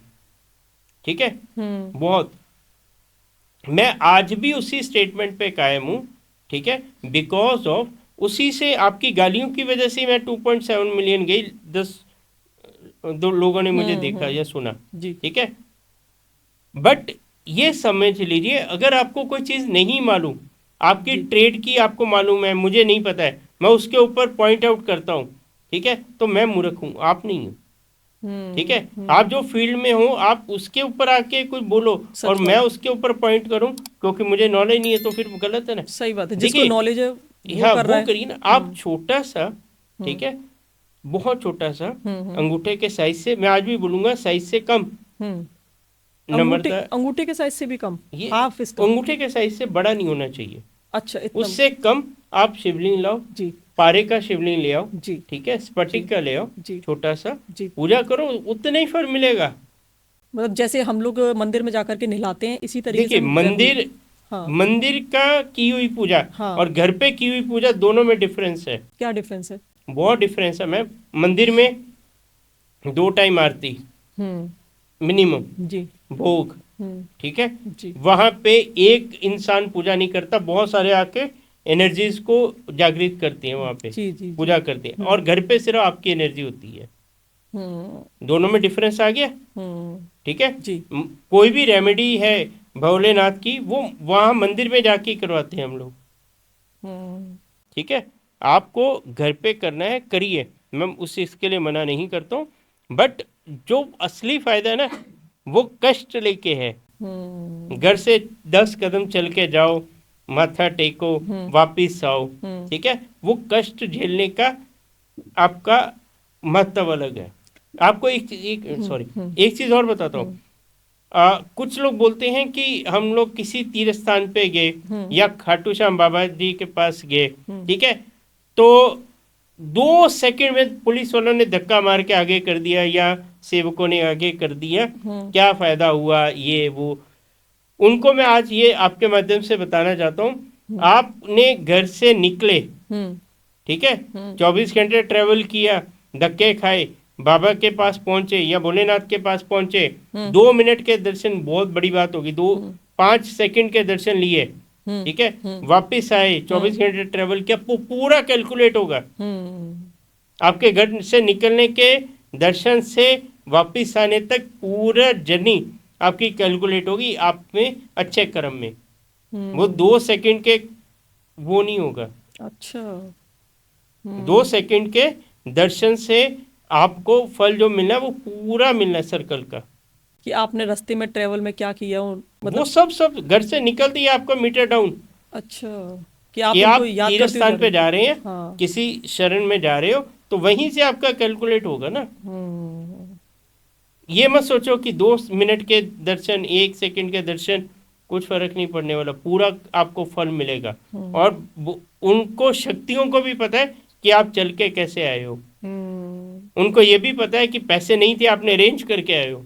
ठीक है, हम्म बहुत। मैं आज भी उसी स्टेटमेंट पे कायम हूँ। ठीक है, बिकॉज ऑफ उसी से आपकी गालियों की वजह से मैं 2.7 मिलियन गई, 10 लोगों ने मुझे देखा या सुना। जी। ठीक है, बट ये समझ लीजिए, अगर आपको कोई चीज़ नहीं मालूम, आपकी जी। ट्रेड की आपको मालूम है, मुझे नहीं पता है, मैं उसके ऊपर पॉइंट आउट करता हूँ, ठीक है, तो मैं मूर्ख हूँ, आप नहीं हूँ। ठीक है, आप जो फील्ड में हो, आप उसके ऊपर आके कुछ बोलो और सच मैं बात। उसके ऊपर पॉइंट करूँ क्योंकि मुझे नॉलेज नहीं है, तो फिर गलत है ना। सही बात है, जिसको देखिए, नॉलेज है वो हाँ कर रहा वो है। करिए ना, आप छोटा सा, ठीक है, बहुत छोटा सा, हम्म। अंगूठे के साइज से, मैं आज भी बोलूँगा साइज से कम, हम्म। अंगूठे नम्रता, अंगूठे के साइज से भी कम? ये हाफ इसका? अंगूठे के साइज से बड़ा नहीं होना चाहिए। अच्छा, इतना? उससे कम आप शिवलिंग लाओ, जी पारे का शिवलिंग ले आओ, जी ठीक है, जी स्फटिक का ले आओ, जी छोटा सा, जी। पूजा करो, उतना ही फल मिलेगा। मतलब जैसे हम लोग मंदिर में जाकर के नहलाते हैं, इसी तरीके से देखिए, हम रेगुलर। मंदिर हाँ मंदिर का की हुई पूजा हाँ। और घर पे की हुई पूजा, दोनों में डिफरेंस है। क्या डिफरेंस है? बहुत डिफरेंस है मैम। मंदिर में 2 टाइम आरती हम्म। मिनिमम, जी। भोग, हम्म। ठीक है, जी वहां पे एक इंसान पूजा नहीं करता, बहुत सारे आके एनर्जीज को जागृत करते हैं, वहां पे जी जी जी। पूजा करते हैं, और घर पे सिर्फ आपकी एनर्जी होती है। दोनों में डिफरेंस आ गया। हम्म। ठीक है, जी। कोई भी रेमेडी है भोलेनाथ की, वो वहाँ मंदिर में जाके ही करवाते हैं हम लोग। हम्म। ठीक है, आपको घर पे करना है, करिए, मैं उस इसके लिए मना नहीं करता हूँ, बट जो असली फायदा है ना, वो कष्ट लेके है। घर से 10 कदम चल के जाओ, माथा टेको, वापिस आओ, ठीक है। वो कष्ट झेलने का आपका महत्व अलग है। आपको एक चीज और बताता हूँ। कुछ लोग बोलते हैं कि हम लोग किसी तीर्थ स्थान पे गए या खाटू श्याम बाबा जी के पास गए, ठीक है, तो 2 सेकंड में पुलिस वालों ने धक्का मार के आगे कर दिया या सेवकों ने आगे कर दिया, क्या फायदा हुआ, ये वो। उनको मैं आज ये आपके माध्यम से बताना चाहता हूँ, आपने घर से निकले, ठीक है, 24 घंटे ट्रेवल किया, धक्के खाए, बाबा के पास पहुंचे या भोलेनाथ के पास पहुंचे, 2 मिनट के दर्शन बहुत बड़ी बात होगी, 5 सेकंड के दर्शन लिए, ठीक है, वापिस आए, 24 घंटे ट्रेवल किया, पूरा कैलकुलेट होगा। आपके घर से निकलने के दर्शन से वापिस आने तक पूरा जर्नी आपकी कैलकुलेट होगी, आप में अच्छे कर्म में। वो 2 सेकंड के वो नहीं होगा। अच्छा। 2 सेकंड के दर्शन से आपको फल जो मिलना है वो पूरा मिलना है सर्कल का। कि आपने रास्ते में ट्रेवल में क्या किया हो, वो सब घर से निकलती है आपका मीटर डाउन। अच्छा। कि आप कि आप उनको याद तीर्थ करते हुए स्थान पे जा रहे हैं, हाँ। किसी शरण में जा रहे हो, तो वहीं से आपका कैलकुलेट होगा ना। ये मत सोचो कि 2 मिनट के दर्शन, 1 सेकंड के दर्शन, कुछ फर्क नहीं पड़ने वाला, पूरा आपको फल मिलेगा। और उनको शक्तियों को भी पता है कि आप चल के कैसे आए हो। उनको ये भी पता है कि पैसे नहीं थे, आपने अरेंज करके आए हो,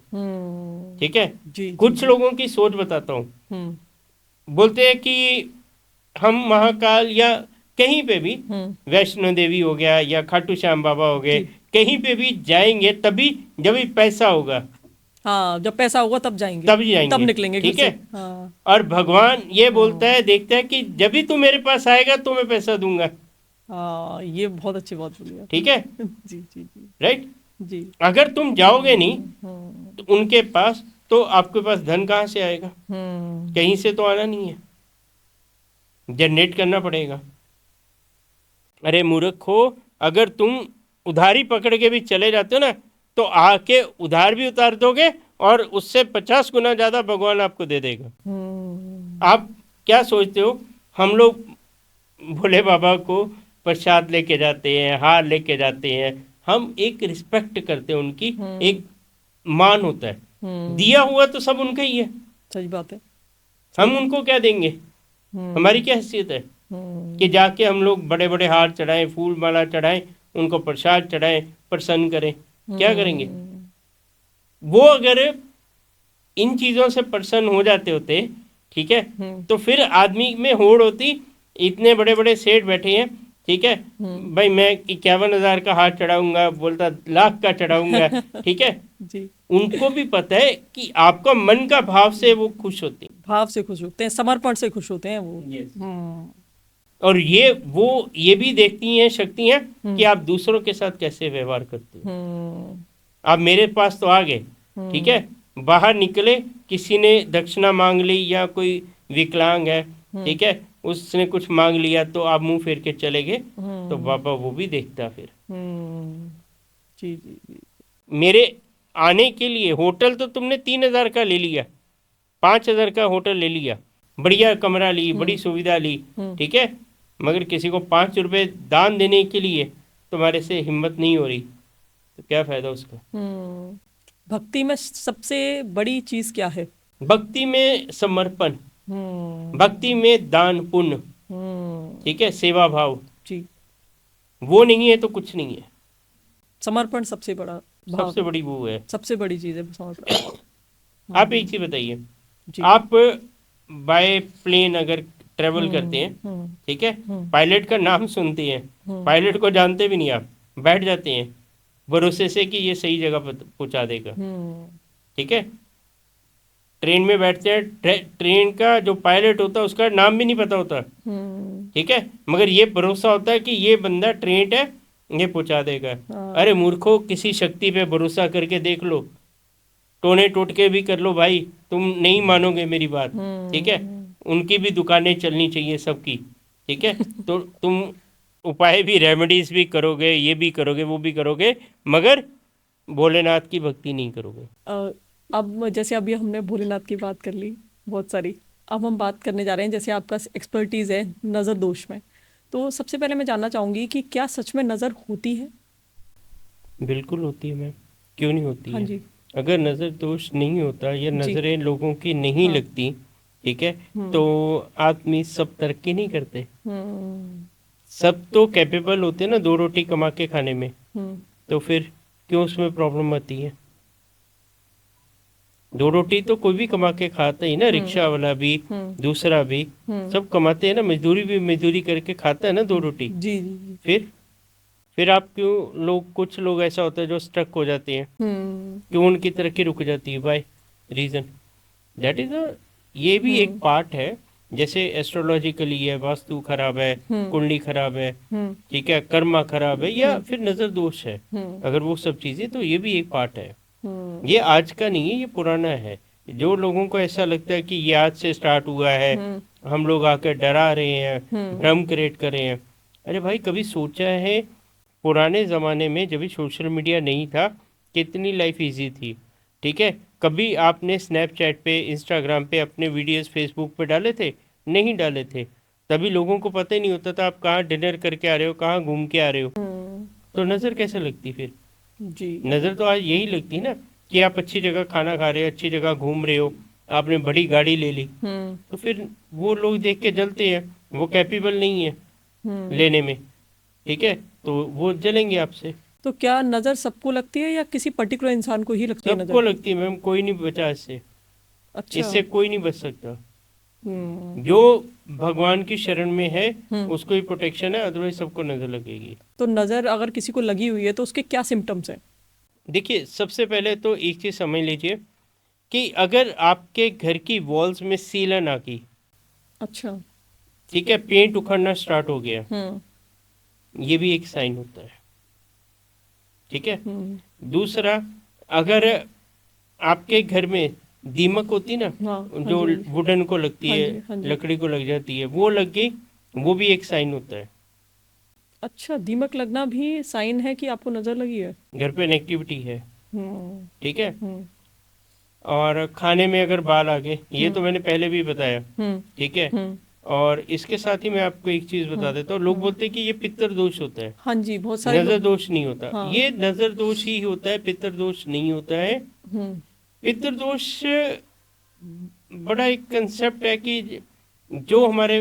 ठीक है। कुछ लोगों की सोच बताता हूँ, बोलते हैं कि हम महाकाल या कहीं पे भी, वैष्णो देवी हो गया या खाटू श्याम बाबा हो गए, कहीं पे भी जाएंगे तभी जब भी पैसा होगा। हाँ, जब पैसा होगा तब जाएंगे, तब निकलेंगे, ठीक है। हाँ। और भगवान ये बोलता है, देखता है कि जब भी तू मेरे पास आएगा तो मैं पैसा दूंगा। हाँ, ये बहुत अच्छी बात बोली आप। ठीक है। जी जी जी। राइट जी। अगर तुम जाओगे नहीं तो उनके पास, तो आपके पास धन कहाँ से आएगा? कहीं से तो आना नहीं है, जनरेट करना पड़ेगा। अरे मूर्खो, अगर तुम उधारी पकड़ के भी चले जाते हो ना, तो आके उधार भी उतार दोगे और उससे 50 गुना ज्यादा भगवान आपको दे देगा। आप क्या सोचते हो, हम लोग भोले बाबा को प्रसाद लेके जाते हैं, हार लेके जाते हैं, हम एक रिस्पेक्ट करते हैं उनकी, एक मान होता है। दिया हुआ तो सब उनका ही है। सही बात है। हम उनको क्या देंगे? हमारी क्या हैसियत है कि जाके हम लोग बड़े बड़े हार चढ़ाएं, फूल माला चढ़ाएं, उनको प्रसाद चढ़ाएं, प्रसन्न करें? क्या करेंगे? वो अगर इन चीजों से प्रसन्न हो जाते होते, ठीक है, तो फिर आदमी में होड़ होती, इतने बड़े बड़े सेठ बैठे हैं, ठीक है, भाई मैं 51,000 का हार चढ़ाऊंगा, बोलता लाख का चढ़ाऊंगा, ठीक है। जी। उनको भी पता है कि आपका मन का भाव से वो खुश होते हैं, भाव से खुश होते हैं, समर्पण से खुश होते हैं वो। और ये भी देखती हैं शक्तियां कि आप दूसरों के साथ कैसे व्यवहार करते हो। आप मेरे पास तो आ गए, ठीक है, बाहर निकले, किसी ने दक्षिणा मांग ली या कोई विकलांग है, ठीक है, उसने कुछ मांग लिया तो आप मुंह फेर के चले गए, तो बाबा वो भी देखता फिर। जी जी जी। मेरे आने के लिए होटल तो तुमने 3,000 का ले लिया, 5,000 का होटल ले लिया, बढ़िया कमरा ली, बड़ी सुविधा ली, ठीक है, मगर किसी को 5 रुपए दान देने के लिए तुम्हारे से हिम्मत नहीं हो रही, तो क्या फायदा उसका? भक्ति में सबसे बड़ी चीज क्या है? भक्ति में समर्पण, भक्ति में दान पुण्य, ठीक है, सेवा भाव जी। वो नहीं है तो कुछ नहीं है। समर्पण सबसे बड़ा भाव, सबसे बड़ी वो है, सबसे बड़ी चीज है समर्पण। आप एक चीज बताइए, आप बाय प्लेन अगर ट्रेवल करते हैं, ठीक है, पायलट का नाम सुनते हैं, पायलट को जानते भी नहीं, आप बैठ जाते हैं भरोसे से कि ये सही जगह पर पहुंचा देगा, ठीक है। ट्रेन में बैठते हैं, ट्रेन का जो पायलट होता है उसका नाम भी नहीं पता होता, ठीक है, मगर ये भरोसा होता है कि ये बंदा ट्रेंड है, ये पहुंचा देगा। अरे मूर्खो, किसी शक्ति पे भरोसा करके देख लो, टोने टोटके भी कर लो भाई, तुम नहीं मानोगे मेरी बात, ठीक है। उनकी भी दुकानें चलनी चाहिए सबकी, ठीक है। तो तुम उपाय भी, रेमेडीज भी करोगे, ये भी करोगे, वो भी करोगे, मगर भोलेनाथ की भक्ति नहीं करोगे। अब जैसे अभी हमने भोलेनाथ की बात कर ली बहुत सारी, अब हम बात करने जा रहे हैं जैसे आपका एक्सपर्टीज है नज़र दोष में। तो सबसे पहले मैं जानना चाहूंगी कि क्या सच में नज़र होती है? बिल्कुल होती है मैम, क्यों नहीं होती हाँ है। जी। अगर नज़र दोष नहीं होता या जी। नज़रें लोगों की नहीं हाँ। लगती, ठीक है, हम्म। तो आदमी सब तरक्की नहीं करते। हम्म। सब तो कैपेबल होते ना दो रोटी कमा के खाने में, हम्म। तो फिर क्यों उसमें प्रॉब्लम आती है। दो रोटी तो कोई भी कमा के खाता ही ना, हम्म। रिक्शा वाला भी, हम्म। दूसरा भी, हम्म। सब कमाते हैं ना, मजदूरी भी मजदूरी करके खाता है ना दो रोटी। जी जी जी। फिर आप क्यों, लोग कुछ लोग ऐसा होता है जो स्ट्रक हो जाते हैं, हम्म। क्यों उनकी तरक्की रुक जाती है, by reason that is a, ये भी एक हम्म। पार्ट है। जैसे एस्ट्रोलॉजिकली है, वास्तु खराब है, हम्म। कुंडली खराब है, हम्म। ठीक है, कर्मा खराब है, या हम्म। फिर नजर दोष है, हम्म। अगर वो सब चीजें, तो ये भी एक पार्ट है। हम्म। ये आज का नहीं है, ये पुराना है। जो लोगों को ऐसा लगता है कि ये आज से स्टार्ट हुआ है, हम्म। हम लोग आकर डरा रहे हैं, हम्म। भ्रम क्रिएट कर रहे हैं, अरे भाई कभी सोचा है पुराने ज़माने में जब भी सोशल मीडिया नहीं था, कितनी लाइफ इजी थी, ठीक है। कभी आपने स्नैपचैट पे, इंस्टाग्राम पे अपने वीडियोस फेसबुक पे डाले थे? नहीं डाले थे। तभी लोगों को पता ही नहीं होता था आप कहाँ डिनर करके आ रहे हो, कहाँ घूम के आ रहे हो। हम्म। तो नज़र कैसे लगती फिर? जी। नज़र तो आज यही लगती ना कि आप अच्छी जगह खाना खा रहे हो, अच्छी जगह घूम रहे हो, आपने बड़ी गाड़ी ले ली, हम्म। तो फिर वो लोग देख के जलते हैं, वो कैपेबल नहीं है हम्म। लेने में, ठीक है, तो वो जलेंगे आपसे। तो क्या नज़र सबको लगती है या किसी पर्टिकुलर इंसान को ही लगती है सबको नज़र? लगती है मैम, कोई नहीं बचा इससे, अच्छा। इससे कोई नहीं बच सकता। हम्म। जो भगवान की शरण में है हम्म। उसको ही प्रोटेक्शन है, अदरवाइज सबको नजर लगेगी। तो नज़र अगर किसी को लगी हुई है तो उसके क्या सिम्टम्स हैं? देखिए, सबसे पहले तो एक चीज समझ लीजिए कि अगर आपके घर की वॉल्स में सीलन आ गई, अच्छा। ठीक है, पेंट उखड़ना स्टार्ट हो गया, हम्म। ये भी एक साइन होता है, ठीक है। हम्म। दूसरा, अगर आपके घर में दीमक होती ना, हाँ। हाँ जो जी। हाँ जी। वुडन को लगती हाँ है, जी। हाँ जी। लकड़ी को लग जाती है, वो लग गई, वो भी एक साइन होता है। अच्छा, दीमक लगना भी साइन है कि आपको नज़र लगी है? घर पे नेगेटिविटी है, हम्म। ठीक है। हम्म। और खाने में अगर बाल आ गए, ये हम्म। तो मैंने पहले भी बताया, हम्म। ठीक है। हम्म। और इसके साथ ही मैं आपको एक चीज बता हम्म। देता हूँ, लोग हम्म। बोलते हैं कि ये पितर दोष होता है, हाँ जी, बहुत सारे नजर लोग। दोष नहीं होता, हाँ। ये नजर दोष ही होता है, पितर दोष नहीं होता है। हम्म। पितर दोष बड़ा एक कंसेप्ट है कि जो हमारे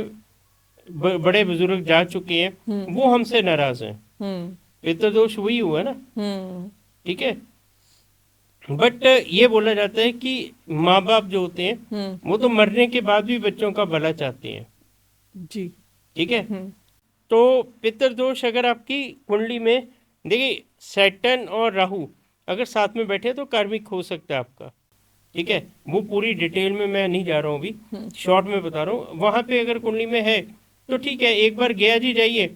बड़े बुजुर्ग जा चुके हैं, हम्म। वो हमसे नाराज हैं, हम्म। पितर दोष वही हुआ ना, हम्म। ठीक है। बट ये बोला जाता है कि माँ बाप जो होते हैं हम्म। वो तो मरने के बाद भी बच्चों का भला चाहते हैं, जी। ठीक है। हम्म। तो पितृ दोष अगर आपकी कुंडली में, देखिए, सैटर्न और राहु अगर साथ में बैठे तो कार्मिक हो सकता है आपका, ठीक है। वो पूरी डिटेल में मैं नहीं जा रहा हूँ अभी, शॉर्ट में बता रहा हूँ। वहां पे अगर कुंडली में है तो ठीक है, एक बार गया जी जाइए,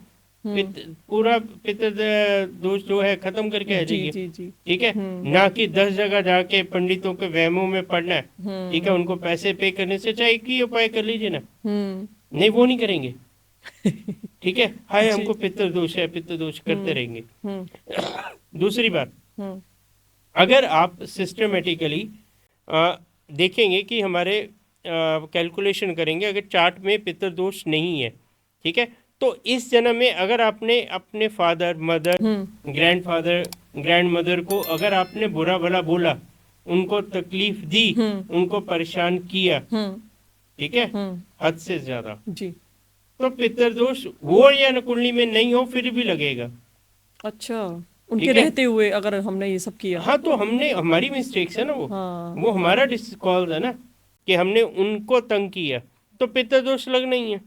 पूरा पितृ दोष जो है खत्म करके आ जी जाइए, जी जी। ठीक है। ना कि 10 जगह जाके पंडितों के वहमों में पड़ना है, ठीक है, उनको पैसे पे करने से चाहे एक ही उपाय कर लीजिए ना, हम्म। नहीं वो नहीं करेंगे, ठीक है, हाय जी। हमको पितृ दोष है, पितृ दोष करते रहेंगे। हम्म। दूसरी बात, हम्म। अगर आप सिस्टमेटिकली देखेंगे कि हमारे कैलकुलेशन करेंगे, अगर चार्ट में पितृ दोष नहीं है, ठीक है, तो इस जन्म में अगर आपने अपने father, mother, grandfather, grand mother को अगर आपने बुरा भला बोला, उनको तकलीफ दी, उनको परेशान किया, हम्म। ठीक है, हम्म। हद से ज्यादा, जी। तो पितृदोष हो या न कुंडली में नहीं हो फिर भी लगेगा, अच्छा, उनके ठीक है। रहते हुए अगर हमने ये सब किया। हाँ, तो हमने, हमारी मिस्टेक्स है ना, हाँ। वो हमारा डिस्कॉल है ना, कि हमने उनको तंग किया, तो पितृदोष लगना ही है।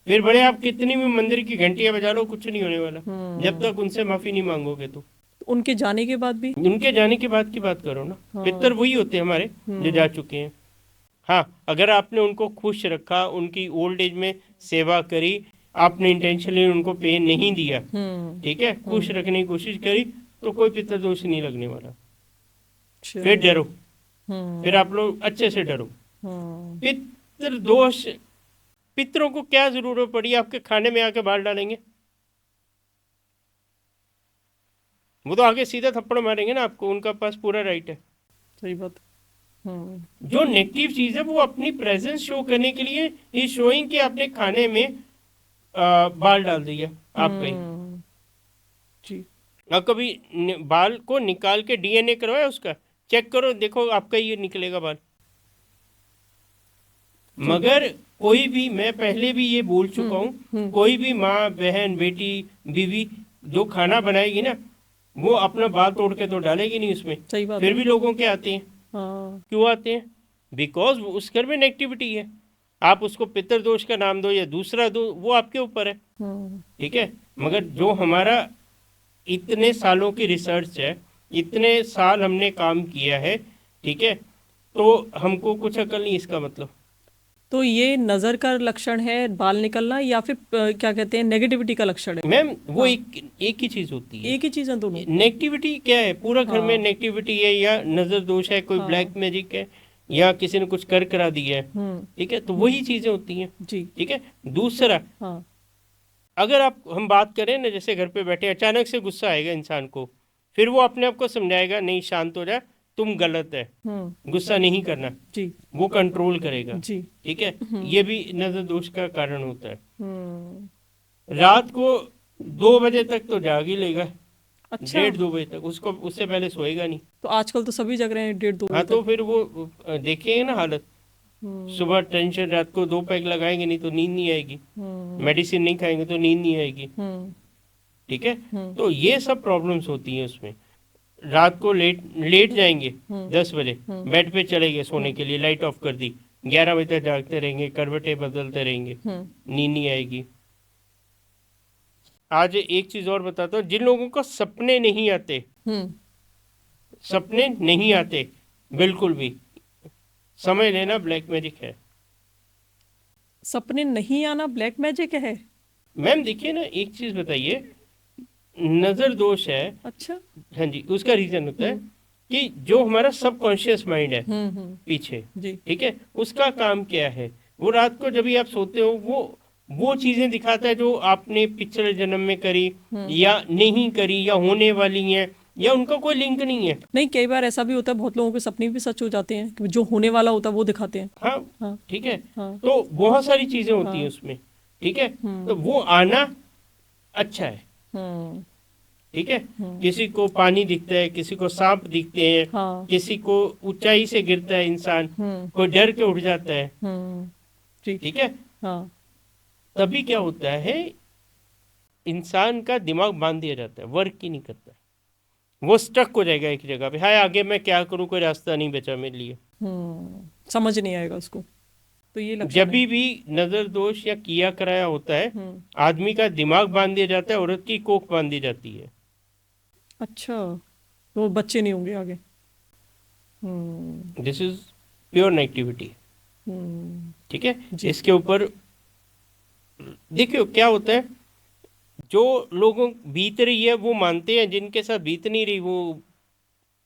फिर बड़े आप कितनी भी मंदिर की घंटियां बजा लो, कुछ नहीं होने वाला, जब तक उनसे माफी नहीं मांगोगे। तो उनके जाने के बाद भी। उनके जाने के बाद की बात करो ना, हाँ। पितर वही होते हैं हमारे जो जा चुके हैं। हाँ, अगर आपने उनको खुश रखा, उनकी ओल्ड एज में सेवा करी, आपने इंटेंशनली उनको पेन नहीं दिया, ठीक है, खुश रखने की कोशिश करी, तो कोई पितर दोष नहीं लगने वाला। फिर डरो, फिर आप लोग अच्छे से डरो। पितर दोष, पितरों को क्या जरूरत पड़ी आपके खाने में आके बाल डालेंगे? वो तो आगे सीधा थप्पड़ मारेंगे ना आपको, उनका पास पूरा राइट है। सही बात। जो नेगेटिव चीज है वो अपनी प्रेजेंस शो करने के लिए इज शोइंग कि आपने खाने में बाल डाल दिया आपका ही। जी। और कभी बाल को निकाल के डीएनए करवाया उसका, चेक करो, देखो आपका ही निकलेगा बाल। मगर कोई भी, मैं पहले भी ये बोल चुका हूँ, कोई भी माँ बहन बेटी बीवी जो खाना बनाएगी ना, वो अपना बाल तोड़ के तो डालेगी नहीं उसमें। सही बात फिर है। भी लोगों के आते हैं। हाँ। क्यों आते हैं? बिकॉज उस घर में नेगेटिविटी है। आप उसको पितृदोष का नाम दो या दूसरा दो, वो आपके ऊपर है। ठीक है, मगर जो हमारा इतने सालों की रिसर्च है, इतने साल हमने काम किया है, ठीक है, तो हमको कुछ अकल नहीं इसका मतलब। तो ये नजर का लक्षण है बाल निकलना, या फिर क्या कहते हैं, नेगेटिविटी का लक्षण है? मैम वो एक ही चीज होती है। एक ही चीज है दोनों? नेगेटिविटी क्या है? पूरा घर में नेगेटिविटी है, या नजर दोष है, कोई ब्लैक मैजिक है, या किसी ने कुछ कर करा दिया है, ठीक है, तो वही चीजें होती हैं। जी। ठीक है। दूसरा, अगर हम बात करें ना, जैसे घर पे बैठे अचानक से गुस्सा आएगा इंसान को, फिर वो अपने आप को समझाएगा नहीं शांत हो जा, तुम गलत है, गुस्सा नहीं करना। जी। वो कंट्रोल करेगा। जी। ठीक है, ये भी नजर दोष का कारण होता है। रात को 2 बजे तक तो जाग ही लेगा। अच्छा। 1:30-2 बजे तक, उसको उससे पहले सोएगा नहीं। तो आजकल तो सभी जग रहे हैं 1:30-2 हाँ, बजे तो तक। फिर वो देखेंगे ना हालत। सुबह टेंशन, रात को 2 पैग लगाएंगे नहीं तो नींद नहीं आएगी, मेडिसिन नहीं खाएंगे तो नींद नहीं आएगी। ठीक है, तो ये सब प्रॉब्लम्स होती हैं उसमें। रात को लेट जाएंगे 10 बजे, बेड पे चले गए सोने के लिए, लाइट ऑफ कर दी, 11 बजे तक जागते रहेंगे, करवटें बदलते रहेंगे, नींद नहीं आएगी। आज एक चीज और बताता हूँ, जिन लोगों को सपने नहीं आते, सपने नहीं आते बिल्कुल भी, समझ लेना ब्लैक मैजिक है। सपने नहीं आना ब्लैक मैजिक है? मैम देखिए ना, एक चीज बताइए, नजर दोष है। अच्छा। हाँ जी, उसका रीजन होता है कि जो हमारा सबकॉन्शियस माइंड है पीछे, जी। ठीक है, उसका काम क्या है, वो रात को जब भी आप सोते हो वो चीजें दिखाता है जो आपने पिछले जन्म में करी या नहीं करी, या होने वाली हैं, या उनका कोई लिंक नहीं है। नहीं, कई बार ऐसा भी होता है, बहुत लोगों के सपने भी सच हो जाते हैं कि जो होने वाला होता है वो दिखाते हैं। हाँ, ठीक है। तो बहुत सारी चीजें होती हैं उसमें। ठीक है, तो वो आना अच्छा है। ठीक है, किसी को पानी दिखता है, किसी को सांप दिखते हैं, किसी को ऊंचाई से गिरता है इंसान, कोई डर के उठ जाता है। ठीक है, तभी क्या होता है, इंसान का दिमाग बांध दिया जाता है, वर्क ही नहीं करता, वो स्टक हो जाएगा एक जगह पे। हाय, आगे मैं क्या करूं, कोई रास्ता नहीं बचा मेरे लिए। समझ नहीं आएगा उसको। तो ये जब भी नजर दोष या किया कराया होता है, आदमी का दिमाग बांध दिया जाता है, औरत की कोख बांध दी जाती है। अच्छा, तो बच्चे नहीं होंगे आगे। This is pure negativity. ठीक है, इसके ऊपर देखियो क्या होता है, जो लोगों बीत रही है वो मानते हैं, जिनके साथ बीत नहीं रही वो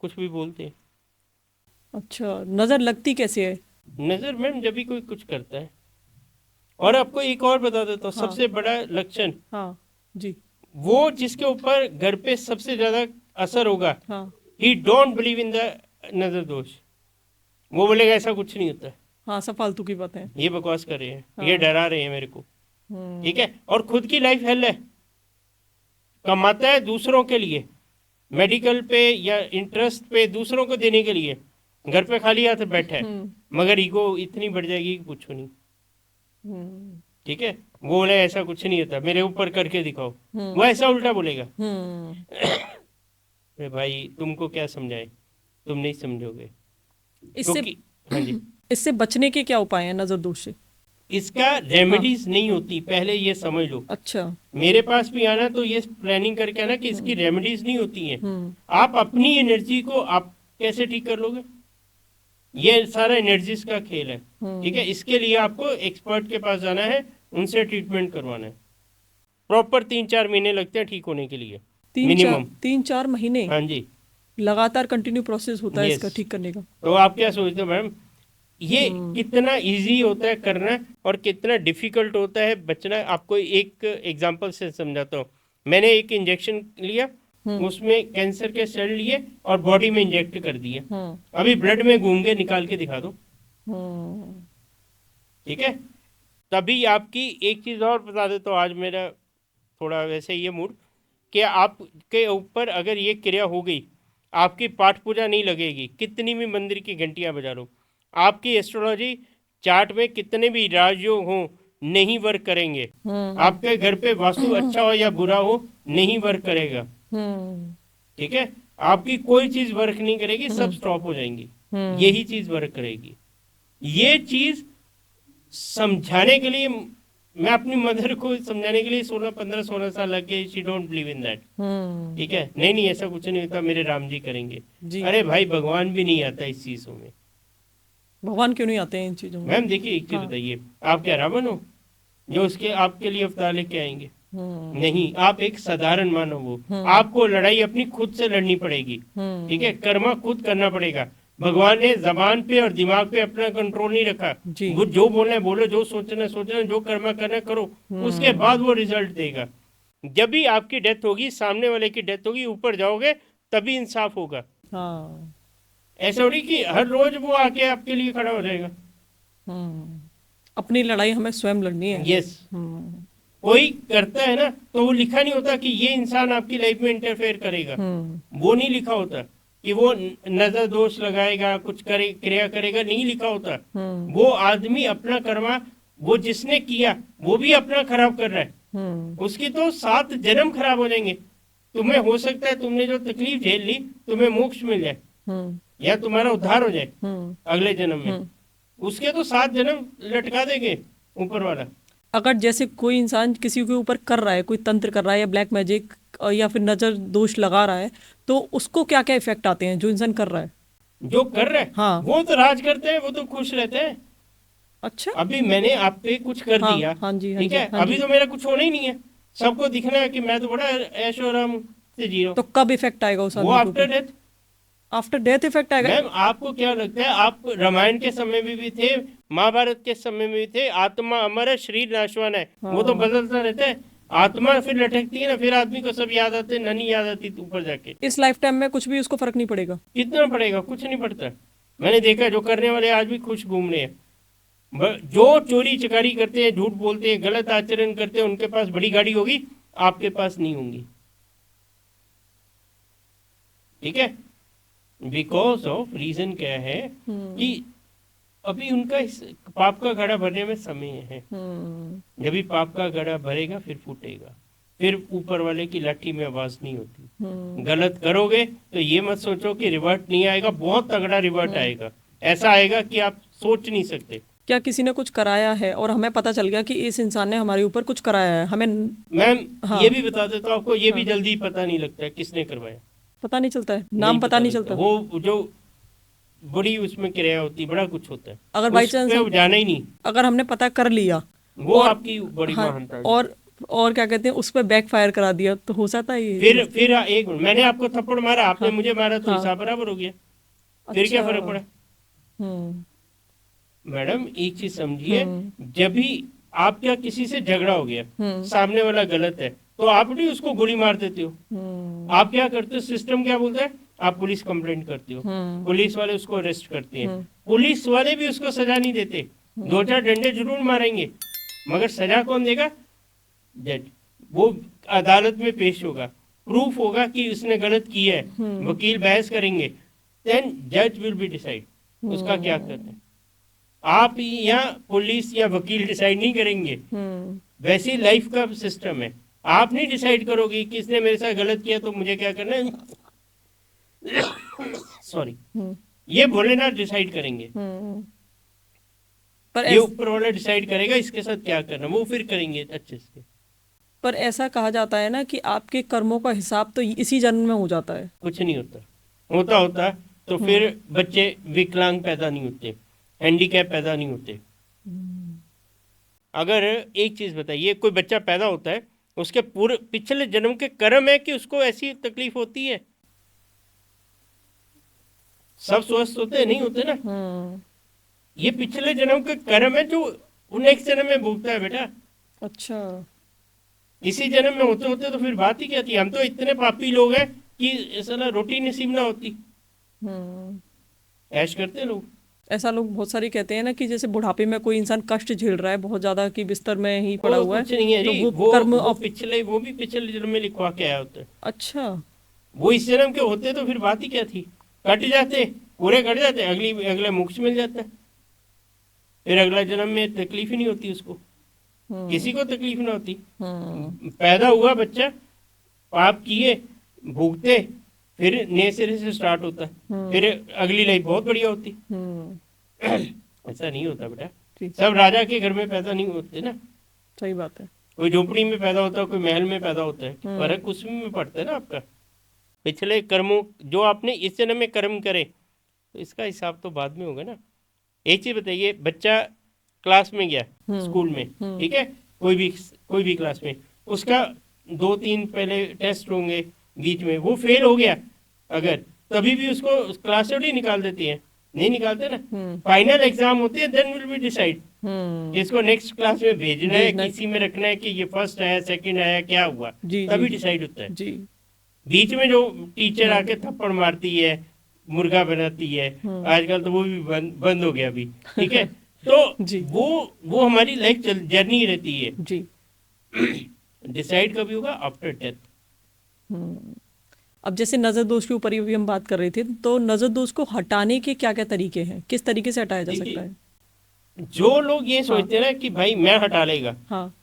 कुछ भी बोलते हैं। अच्छा, नजर लगती कैसे है? नजर मैम जब भी कोई कुछ करता है, और आपको एक और बता देता हूँ, सबसे बड़ा लक्षण, जी, वो जिसके ऊपर घर पे सबसे ज्यादा असर होगा, ही डोंट बिलीव इन द नजर दोष। वो बोलेगा ऐसा कुछ नहीं होता है। हाँ, सब फालतू की बात है, ये बकवास कर रहे हैं, ये डरा रहे हैं मेरे को। ठीक है, और खुद की लाइफ हेल है, कमाता है दूसरों के लिए, मेडिकल पे या इंटरेस्ट पे दूसरों को देने के लिए, घर पे खाली हाथ बैठा है, मगर ईगो इतनी बढ़ जाएगी कि पूछो नहीं। ठीक है, वो बोले ऐसा कुछ नहीं होता, मेरे ऊपर करके दिखाओ, वो ऐसा उल्टा बोलेगा। अरे भाई, तुमको क्या समझाए, तुम नहीं समझोगे। हाँ जी, इससे बचने के क्या उपाय हैं नजर दोष से? इसका रेमेडीज नहीं होती, पहले ये समझ लो। अच्छा। मेरे पास भी आना तो ये प्लानिंग करके आना कि इसकी रेमेडीज नहीं होती हैं। आप अपनी एनर्जी को आप कैसे ठीक कर लोगे, ये सारा एनर्जीज का खेल है। ठीक है, इसके लिए आपको एक्सपर्ट के पास जाना है, उनसे ट्रीटमेंट करवाना है। प्रॉपर 3-4 महीने लगते हैं ठीक होने के लिए, मिनिमम 3-4 महीने। हाँ जी, लगातार कंटिन्यू प्रोसेस होता है इसका ठीक करने का। तो आप क्या सोचते हो मैम, ये कितना इजी होता है करना और कितना डिफिकल्ट होता है बचना? आपको एक एग्जांपल से समझाता हूँ। मैंने एक इंजेक्शन लिया, उसमें कैंसर के सेल लिए और बॉडी में इंजेक्ट कर दिए। हम्म अभी ब्लड में घूम के निकाल के दिखा दो, हम्म ठीक है। तभी आपकी एक चीज और बता देता हूँ, आज मेरा थोड़ा वैसे ही है मूड, कि आपके ऊपर अगर ये क्रिया हो गई, आपकी पाठ पूजा नहीं लगेगी, कितनी भी मंदिर की घंटियां बजा लो, आपकी एस्ट्रोलॉजी चार्ट में कितने भी राजयोग हों नहीं वर्क करेंगे। हम्म आपके घर पे वास्तु अच्छा हो या बुरा हो नहीं वर्क करेगा, हम्म ठीक है। आपकी कोई चीज वर्क नहीं करेगी, सब स्टॉप हो जाएंगी, यही चीज वर्क करेगी। ये चीज समझाने के लिए मैं अपनी मदर को समझाने के लिए 16 साल लग गए। She don't believe in that, ठीक है। नहीं नहीं, ऐसा कुछ नहीं होता, मेरे राम जी करेंगे। जी। अरे भाई, भगवान भी नहीं आता इस चीजों में। भगवान क्यों नहीं आते हैं इन चीजों में? मैम देखिए, एक चीज बताइए, आप क्या रावण हो जो उसके आपके लिए अवतार लेके आएंगे? नहीं, आप एक साधारण मानव हो। आपको लड़ाई अपनी खुद से लड़नी पड़ेगी, ठीक है। कर्मा खुद करना पड़ेगा। भगवान ने जबान पे और दिमाग पे अपना कंट्रोल नहीं रखा। जी। वो जो बोलना है बोलो, जो सोचना है सोचना, जो कर्मा करना है करो, उसके बाद वो रिजल्ट देगा। जब भी आपकी डेथ होगी, सामने वाले की डेथ होगी, ऊपर जाओगे तभी इंसाफ होगा। हाँ। ऐसा हो रही कि हर रोज वो आके आपके लिए खड़ा हो जाएगा। अपनी लड़ाई हमें स्वयं लड़नी है। यस। कोई करता है ना, तो वो लिखा नहीं होता कि ये इंसान आपकी लाइफ में इंटरफेयर करेगा, वो नहीं लिखा होता कि वो नजर दोष लगाएगा, कुछ करे, क्रिया करेगा, नहीं लिखा होता। वो आदमी अपना कर्मा, वो जिसने किया वो भी अपना खराब कर रहा है, उसकी तो 7 जन्म खराब हो जाएंगे। तुम्हें हो सकता है तुमने जो तकलीफ झेल ली, तुम्हें मोक्ष मिल जाए या तुम्हारा उद्धार हो जाए अगले जन्म में, उसके तो 7 जन्म लटका देंगे ऊपर वाला। अगर जैसे कोई इंसान किसी के ऊपर कर रहा है, कोई तंत्र कर रहा है या ब्लैक मैजिक या फिर नजर दोष लगा रहा है, तो उसको क्या क्या इफेक्ट आते हैं जो इंसान कर रहा है? जो कर रहा है, हाँ। वो तो राज करते हैं, वो तो खुश रहते हैं। अच्छा। अभी मैंने आप पे कुछ कर हाँ, दिया, हाँ जी, हाँ ठीक जी, है। हाँ अभी जी। तो मेरा कुछ होना ही नहीं है, सबको दिखना है कि मैं तो बड़ा ऐशो आराम से जी रहा हूँ। तो कब इफेक्ट आएगा उस वो आदमी के आफ्टर ऊपर? डेथ। आफ्टर डेथ इफेक्ट आएगा? मैम आपको क्या लगता है, आप रामायण के समय में भी थे, महाभारत के समय में भी थे, आत्मा अमर है, शरीर नाशवान है, वो तो बदलता रहता है। आत्मा फिर लटकती है ना, फिर आदमी को सब याद आते, ननी याद आती ऊपर जाके। इस लाइफ टाइम में कुछ भी उसको फर्क नहीं पड़ेगा? कितना पड़ेगा, कुछ नहीं पड़ता। मैंने देखा जो करने वाले आज भी खुश घूम रहे हैं। जो चोरी चकारी करते हैं, झूठ बोलते हैं, गलत आचरण करते हैं, उनके पास बड़ी गाड़ी होगी, आपके पास नहीं होंगी, ठीक है। बिकॉज ऑफ रीजन क्या है कि अभी उनका इस पाप का घड़ा भरने में समय है। जब भी पाप का घड़ा भरेगा फिर फूटेगा, फिर ऊपर वाले की लाठी में आवाज नहीं होती। गलत करोगे तो ये मत सोचो कि रिवर्ट नहीं आएगा, बहुत तगड़ा रिवर्ट आएगा। ऐसा आएगा कि आप सोच नहीं सकते। क्या किसी ने कुछ कराया है और हमें पता चल गया कि इस इंसान ने हमारे ऊपर कुछ कराया है, हमें मैम हाँ। ये भी बता देता हूँ आपको, ये भी जल्दी पता नहीं लगता है किसने करवाया। पता नहीं चलता है, नाम पता नहीं चलता। वो जो बड़ी उसमें क्रिया होती, बड़ा कुछ होता है, अगर बाई चांस जाना ही नहीं, अगर हमने पता कर लिया वो आपकी बड़ी हाँ, महानता है। और क्या कहते हैं, उस पर बैक फायर करा दिया तो हो सकता है ये। फिर एक मिनट, मैंने आपको थप्पड़ मारा, आपने मुझे मारा, तो हिसाब बराबर हो गया, फिर क्या फर्क पड़ा? मैडम एक चीज समझिए, जब भी आपका किसी से झगड़ा हो गया, सामने वाला गलत है, तो आप नहीं उसको गोली मार देते हो। आप क्या करते हो, सिस्टम क्या बोलता है, आप पुलिस कंप्लेंट करते हो, पुलिस वाले उसको अरेस्ट करते हैं। पुलिस वाले भी उसको सजा नहीं देते, 2-4 डंडे जरूर मारेंगे, मगर सजा कौन देगा? जज। वो अदालत में पेश होगा, प्रूफ होगा कि उसने गलत किया है, वकील बहस करेंगे, देन जज विल बी डिसाइड उसका क्या करना है। आप यहाँ पुलिस या वकील डिसाइड नहीं करेंगे, वैसे लाइफ का सिस्टम है। आप नहीं डिसाइड करोगे कि किसने मेरे साथ गलत किया तो मुझे क्या करना है। सॉरी, ये भोलेनाथ डिसाइड करेंगे, पर ये ऊपर वाला डिसाइड करेगा इसके साथ क्या करना, वो फिर करेंगे अच्छे से। पर ऐसा कहा जाता है ना कि आपके कर्मों का हिसाब तो इसी जन्म में हो जाता है। कुछ नहीं होता, होता तो फिर बच्चे विकलांग पैदा नहीं होते, हैंडीकैप पैदा नहीं होते। अगर एक चीज बताइए, कोई बच्चा पैदा होता है, उसके पूरे पिछले जन्म के कर्म है कि उसको ऐसी तकलीफ होती है? सब स्वस्थ होते हैं? नहीं होते ना। ये पिछले जन्म के कर्म है जो नेक्स्ट जन्म में भुगता है बेटा। अच्छा। इसी जन्म में होते होते तो फिर बात ही क्या थी। हम तो इतने पापी लोग हैं कि साला रोटी नसीब ना होती। ऐश करते लोग। ऐसा लोग बहुत सारे कहते हैं ना कि जैसे बुढ़ापे में कोई इंसान कष्ट झेल रहा है बहुत ज्यादा, कि बिस्तर में ही पड़ा वो हुआ कुछ है, नहीं है तो जी, वो वो कर्म वो पिछले वो भी पिछले जन्म में लिखवा के आया होता है। अच्छा। वो इस जन्म के होते तो फिर बात ही क्या थी। कट जाते, पूरे कट जाते, अगले मोक्ष मिल जाता है, फिर अगला जन्म में तकलीफ ही नहीं होती उसको। किसी को तकलीफ ना होती। पैदा हुआ बच्चा, पाप किए, भुगते, फिर नए सिरे से स्टार्ट होता है, फिर अगली लाइफ बहुत बढ़िया होती। ऐसा नहीं होता बेटा। जी। सब राजा के घर में पैदा नहीं होते ना। सही बात है। कोई झोपड़ी में पैदा होता है, कोई महल में पैदा होता है, फर्क उसमें में पड़ता है ना आपका। पिछले कर्मों जो आपने इस जन्म में कर्म करे तो इसका हिसाब तो बाद में होगा ना। एक चीज बताइए, बच्चा क्लास में गया, स्कूल में, ठीक है, कोई भी क्लास में, उसका 2-3 पहले टेस्ट होंगे, बीच में वो फेल हो गया अगर, तभी भी उसको क्लास से निकाल देती है, नहीं निकालते ना। फाइनल एग्जाम होते हैं, देन विल बी डिसाइड इसको नेक्स्ट क्लास में भेजना है, किसी में रखना है कि ये फर्स्ट आया, सेकंड आया, क्या हुआ, तभी डिसाइड होता है। जी। बीच में जो टीचर आके थप्पड़ मारती है, मुर्गा बनाती है, आजकल तो वो भी बंद हो गया अभी, ठीक है। तो जी। वो हमारी लाइफ जर्नी रहती है जी। डिसाइड कभी होगा आफ्टर डेथ। अब जैसे नजर दोष के ऊपर ही भी हम बात कर रहे थे, तो नजर दोष को हटाने के क्या क्या तरीके हैं, किस तरीके से हटाया जा सकता है? जो लोग ये सोचते हैं ना कि भाई मैं हटा लेगा, हाँ।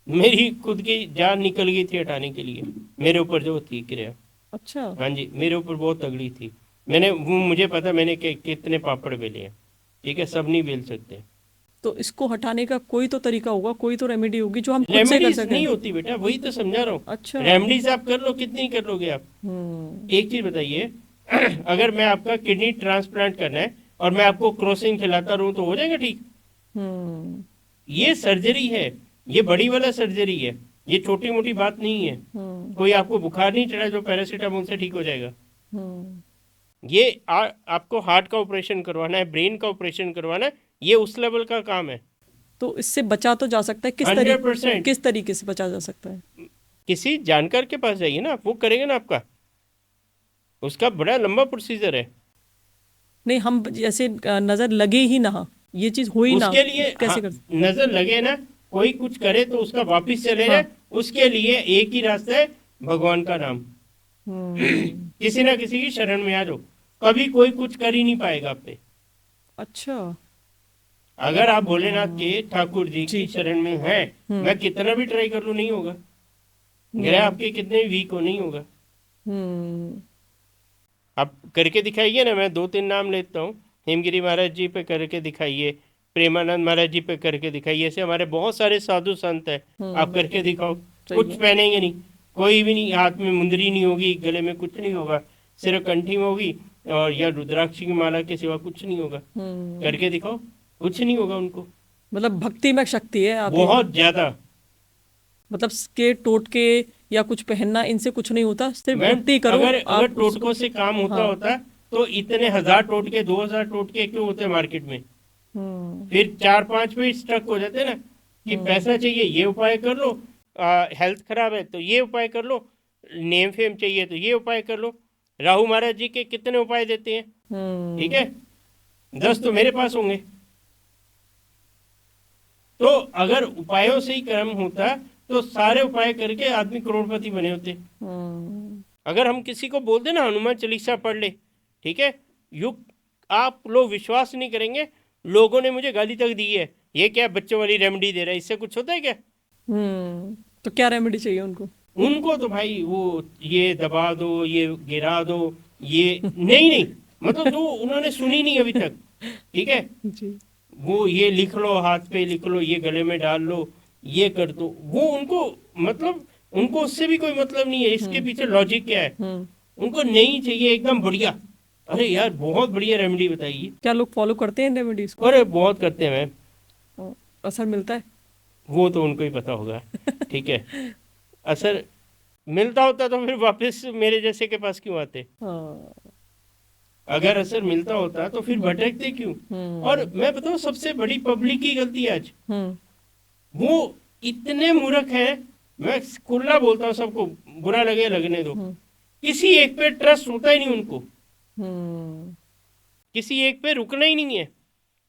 मेरी खुद की जान निकल गई थी हटाने के लिए, मेरे ऊपर जो थी क्रिया। अच्छा। हाँ जी, मेरे ऊपर बहुत तगड़ी थी। मुझे पता मैंने कितने पापड़ बेले हैं, ठीक है, सब नहीं बेल सकते। तो इसको हटाने का कोई तो तरीका होगा, कोई तो रेमेडी होगी जो हम खुद से कर सकें। नहीं होती बेटा, वही तो समझा रहा हूँ। अच्छा। रेमेडीज आप कर लो, कितनी कर लोगे आप। एक चीज बताइए, अगर मैं आपका किडनी ट्रांसप्लांट करना है और मैं आपको क्रोसिन खिलाता रहूं तो हो जाएगा ठीक? ये सर्जरी है, ये बड़ी वाला सर्जरी है, ये छोटी मोटी बात नहीं है। कोई आपको बुखार नहीं चढ़ा जो पैरासीटामोल से ठीक हो जाएगा। ये आपको हार्ट का ऑपरेशन करवाना है, ब्रेन का ऑपरेशन करवाना है, ये उस लेवल का काम है। तो इससे बचा तो जा सकता है, 100%। किस तरीके से बचा जा सकता है? किसी जानकार के पास जाइए ना, वो करेगा ना आपका, उसका बड़ा लंबा प्रोसीजर है। नहीं, हम जैसे नजर लगे ही ना, ये चीज हो ही ना, उसके लिए कैसे कर नजर लगे ना, कोई कुछ करे तो उसका वापिस चले जाए, उसके लिए एक ही रास्ता है, भगवान का नाम। किसी ना किसी की शरण में आ जाओ, कभी कोई कुछ कर ही नहीं पाएगा आप पे। अच्छा। अगर आप भोलेनाथ के ठाकुर जी की शरण में हैं, मैं कितना भी ट्राई कर लूं नहीं होगा, ग्रह आपके कितने वीक हो नहीं होगा। आप करके दिखाइए ना, मैं 2-3 नाम लेता हूँ, हेमगिरी महाराज जी पे करके दिखाइए, प्रेमानंद महाराज जी पे करके दिखाइए, ऐसे हमारे बहुत सारे साधु संत हैं, आप करके दिखाओ। कुछ पहनेंगे नहीं, कोई भी नहीं, हाथ में मुंदरी नहीं होगी, गले में कुछ नहीं होगा, सिर्फ कंठी में होगी, और या रुद्राक्ष की माला के सिवा कुछ नहीं होगा। करके दिखाओ, कुछ नहीं होगा उनको। मतलब भक्ति में शक्ति है आप, बहुत ज्यादा। मतलब के टोटके या कुछ पहनना, इनसे कुछ नहीं होता, सिर्फ भक्ति करो। अगर टोटकों से काम होता तो इतने 1000 टोटके 2000 टोटके क्यों होते मार्केट में? फिर 4-5 पे स्टक हो जाते ना कि पैसा चाहिए ये उपाय कर लो, हेल्थ खराब है तो ये उपाय कर लो, नेम फेम चाहिए तो ये उपाय कर लो। राहु महाराज जी के कितने उपाय देते हैं, ठीक है, 10 तो मेरे पास होंगे। तो अगर उपायों से ही कर्म होता तो सारे उपाय करके आदमी करोड़पति बने होते। अगर हम किसी को बोल देना हनुमान चालीसा पढ़ ले, ठीक है, आप लोग विश्वास नहीं करेंगे, लोगों ने मुझे गाली तक दी है, ये क्या बच्चों वाली रेमेडी दे रहा है, इससे कुछ होता है क्या? तो क्या रेमेडी चाहिए उनको? उनको तो भाई वो ये दबा दो, ये गिरा दो, ये नहीं मतलब जो उन्होंने सुनी नहीं अभी तक, ठीक है जी। वो ये लिख लो, हाथ पे लिख लो, ये गले में डाल लो, ये कर दो, वो उनको मतलब उनको उससे भी कोई मतलब नहीं है, इसके पीछे लॉजिक क्या है, उनको नहीं चाहिए एकदम बढ़िया। अरे यार बहुत बढ़िया रेमेडी बताइए। क्या लोग फॉलो करते हैं रेमेडीज को? अरे बहुत करते हैं मैम। असर मिलता है? वो तो उनको ही पता होगा, ठीक है, असर मिलता होता तो फिर वापस मेरे जैसे के पास क्यों आते? अगर असर मिलता होता तो फिर भटकते क्यों? और मैं बताऊं सबसे बड़ी पब्लिक की गलती आज, वो इतने मूर्ख हैं, मैं खुला बोलता हूँ सबको, बुरा लगे लगने दो। हम्म किसी एक पे ट्रस्ट होता ही नहीं उनको, हम्म किसी एक पे रुकना ही नहीं है।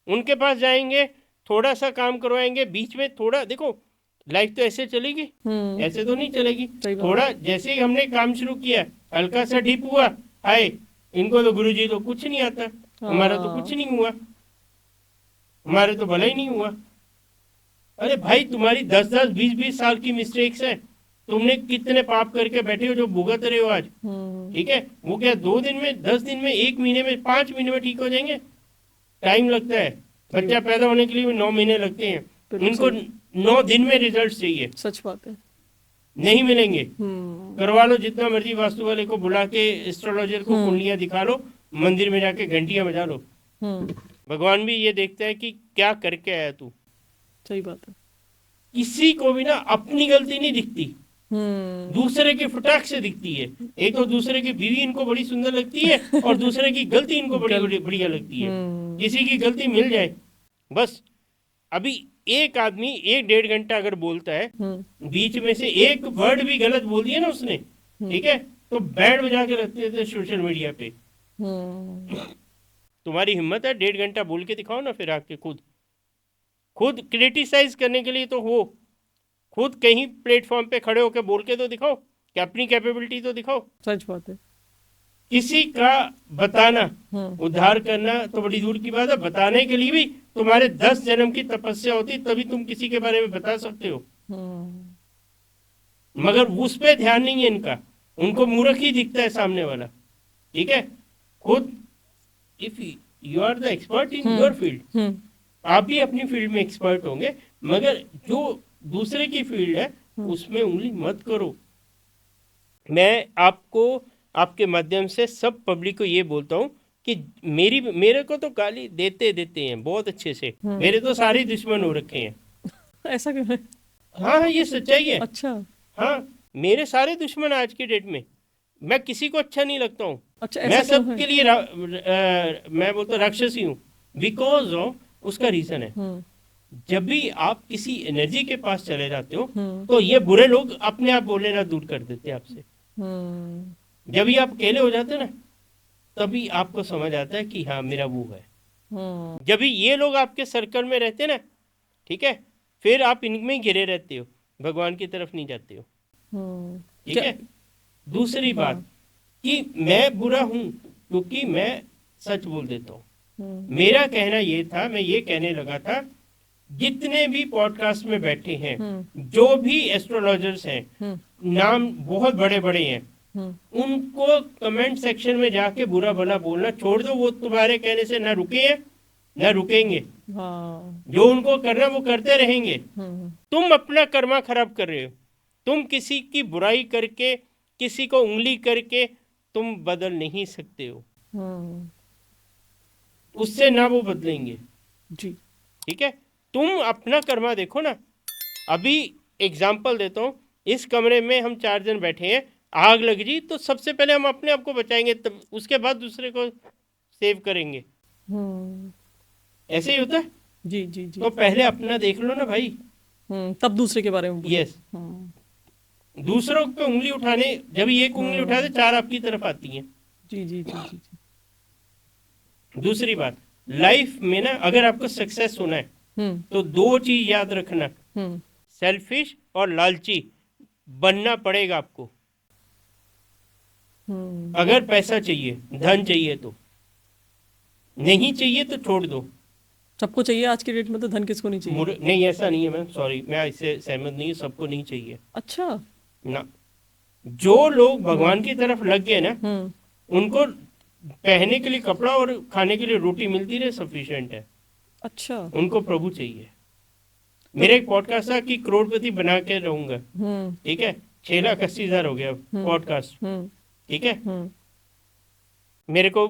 उनके पास जाएंगे, थोड़ा सा काम करवाएंगे, बीच में थोड़ा देखो, लाइफ तो ऐसे चलेगी, हम्म ऐसे तो नहीं चलेगी। सही बात थोड़ा जैसे ही हमने काम शुरू किया, हल्का सा डिप हुआ, हाय इनको तो गुरुजी तो कुछ नहीं आता, हमारा तो कुछ हाँ नहीं हुआ, हमारे तो भला ही नहीं हुआ। अरे भाई तुम्हारी 10-10 20-20 साल की मिस्टेक्स है, तुमने कितने पाप करके बैठे हो जो भुगत रहे हो आज। हम्म ठीक है, वो क्या 2 दिन में, 10 दिन में, 1 महीने में, 5 महीने में ठीक हो जाएंगे? टाइम लगता है। सही बच्चा बात पैदा होने के लिए भी 9 महीने लगते हैं। बिल्कुल इनको सही 9 दिन में रिजल्ट चाहिए, सच बात है नहीं मिलेंगे। हम्म करवा लो जितना मर्जी, वास्तु वाले को बुला के, एस्ट्रोलॉजर को हम्म कुंडलियां दिखा लो, मंदिर में जाके घंटियां बजा लो, हम्म भगवान भी ये देखता है कि क्या करके आया तू। सही बात है किसी को भी ना अपनी गलती नहीं दिखती, हम्म दूसरे की फटाक से दिखती है। एक तो दूसरे की बीवी इनको बड़ी सुंदर लगती है, और दूसरे की गलती इनको बड़ी गल बड़ी बढ़िया लगती है। हम्म किसी की गलती मिल जाए बस। अभी एक आदमी 1-1.5 घंटा अगर बोलता है, बीच में से एक वर्ड भी गलत बोल दिया ना उसने, ठीक है, तो बैंड बजा के रखते थे सोशल मीडिया पे। हम्म तुम्हारी हिम्मत है 1.5 घंटा बोल के दिखाओ ना, फिर आके खुद खुद क्रिटिसाइज करने के लिए तो हो, खुद कहीं प्लेटफॉर्म पे खड़े होकर बोल के तो दिखाओ, कि अपनी कैपेबिलिटी तो दिखाओ। सच बात है किसी का बताना, हम्म उद्धार करना तो बड़ी दूर की बात है, बताने के लिए भी तुम्हारे 10 जन्म की तपस्या होती, तभी तुम किसी के बारे में बता सकते हो। हम्म मगर उस पे ध्यान नहीं है इनका, उनको मूर्ख ही दिखता है सामने वाला। ठीक है, खुद if you are the expert in your field, hmm आप भी अपनी फील्ड में एक्सपर्ट होंगे, मगर जो दूसरे की फील्ड है उसमें उंगली मत करो। मैं आपको, आपके माध्यम से सब पब्लिक को ये बोलता हूँ कि मेरे को तो गाली देते देते हैं बहुत अच्छे से, मेरे तो सारे दुश्मन हो रखे हैं। ऐसा क्यों है हाँ हाँ, ये सच्चाई है। अच्छा हाँ, मेरे सारे दुश्मन आज की डेट में, मैं किसी को अच्छा नहीं लगता हूँ। अच्छा मैं ऐसा क्यों है सबके लिए मैं बोलता राक्षसी हूँ, बिकॉज ऑफ उसका रीजन है। जब भी आप किसी एनर्जी के पास चले जाते हो, तो ये बुरे लोग अपने आप बोलना दूर कर देते हैं आपसे। जब भी आप अकेले हो जाते हो ना, तभी आपको समझ आता है कि हाँ मेरा वो है। जब भी ये लोग आपके सर्कल में रहते हैं ना, ठीक है, फिर आप इनमें ही घिरे रहते हो, भगवान की तरफ नहीं जाते हो। ठीक है, दूसरी बात कि मैं बुरा हूं क्योंकि मैं सच बोल देता हूँ। मेरा कहना ये था, मैं ये कहने लगा था, जितने भी पॉडकास्ट में बैठे हैं, जो भी एस्ट्रोलॉजर्स हैं, नाम बहुत बड़े बड़े हैं, उनको कमेंट सेक्शन में जाके बुरा भला बोलना छोड़ दो। वो तुम्हारे कहने से ना रुके हैं ना रुकेंगे। जो उनको करना वो करते रहेंगे। तुम अपना कर्मा खराब कर रहे हो। तुम किसी की बुराई करके, किसी को उंगली करके तुम बदल नहीं सकते हो, उससे ना वो बदलेंगे जी। ठीक है, तुम अपना कर्मा देखो ना। अभी एग्जाम्पल देता हूँ, इस कमरे में हम 4 जन बैठे हैं, आग लग जी तो सबसे पहले हम अपने आप को बचाएंगे, तब उसके बाद दूसरे को सेव करेंगे। ऐसे ही होता है। जी जी जी। तो पहले अपना देख लो ना भाई, तब दूसरे के बारे में बोलो। यस। दूसरों पे उंगली उठाने, जब एक उंगली उठाते 4 आपकी तरफ आती हैं। जी जी जी जी जी। दूसरी बात, लाइफ में ना अगर आपको सक्सेस होना है तो 2 चीज याद रखना, सेल्फिश और लालची बनना पड़ेगा आपको। अगर पैसा चाहिए, धन चाहिए, तो नहीं चाहिए तो छोड़ दो। सबको चाहिए आज की डेट में, तो धन किसको नहीं चाहिए? नहीं, ऐसा नहीं है मैम, सॉरी, मैं इससे सहमत नहीं हूँ, सबको नहीं चाहिए। अच्छा ना, जो लोग भगवान की तरफ लग गए ना, उनको पहनने के लिए कपड़ा और खाने के लिए रोटी मिलती रहे सफिशिएंट है। अच्छा, उनको प्रभु चाहिए। मेरे एक पॉडकास्ट था कि करोड़पति बना के रहूंगा, ठीक है, 6,80,000 हो गया पॉडकास्ट, ठीक है। मेरे को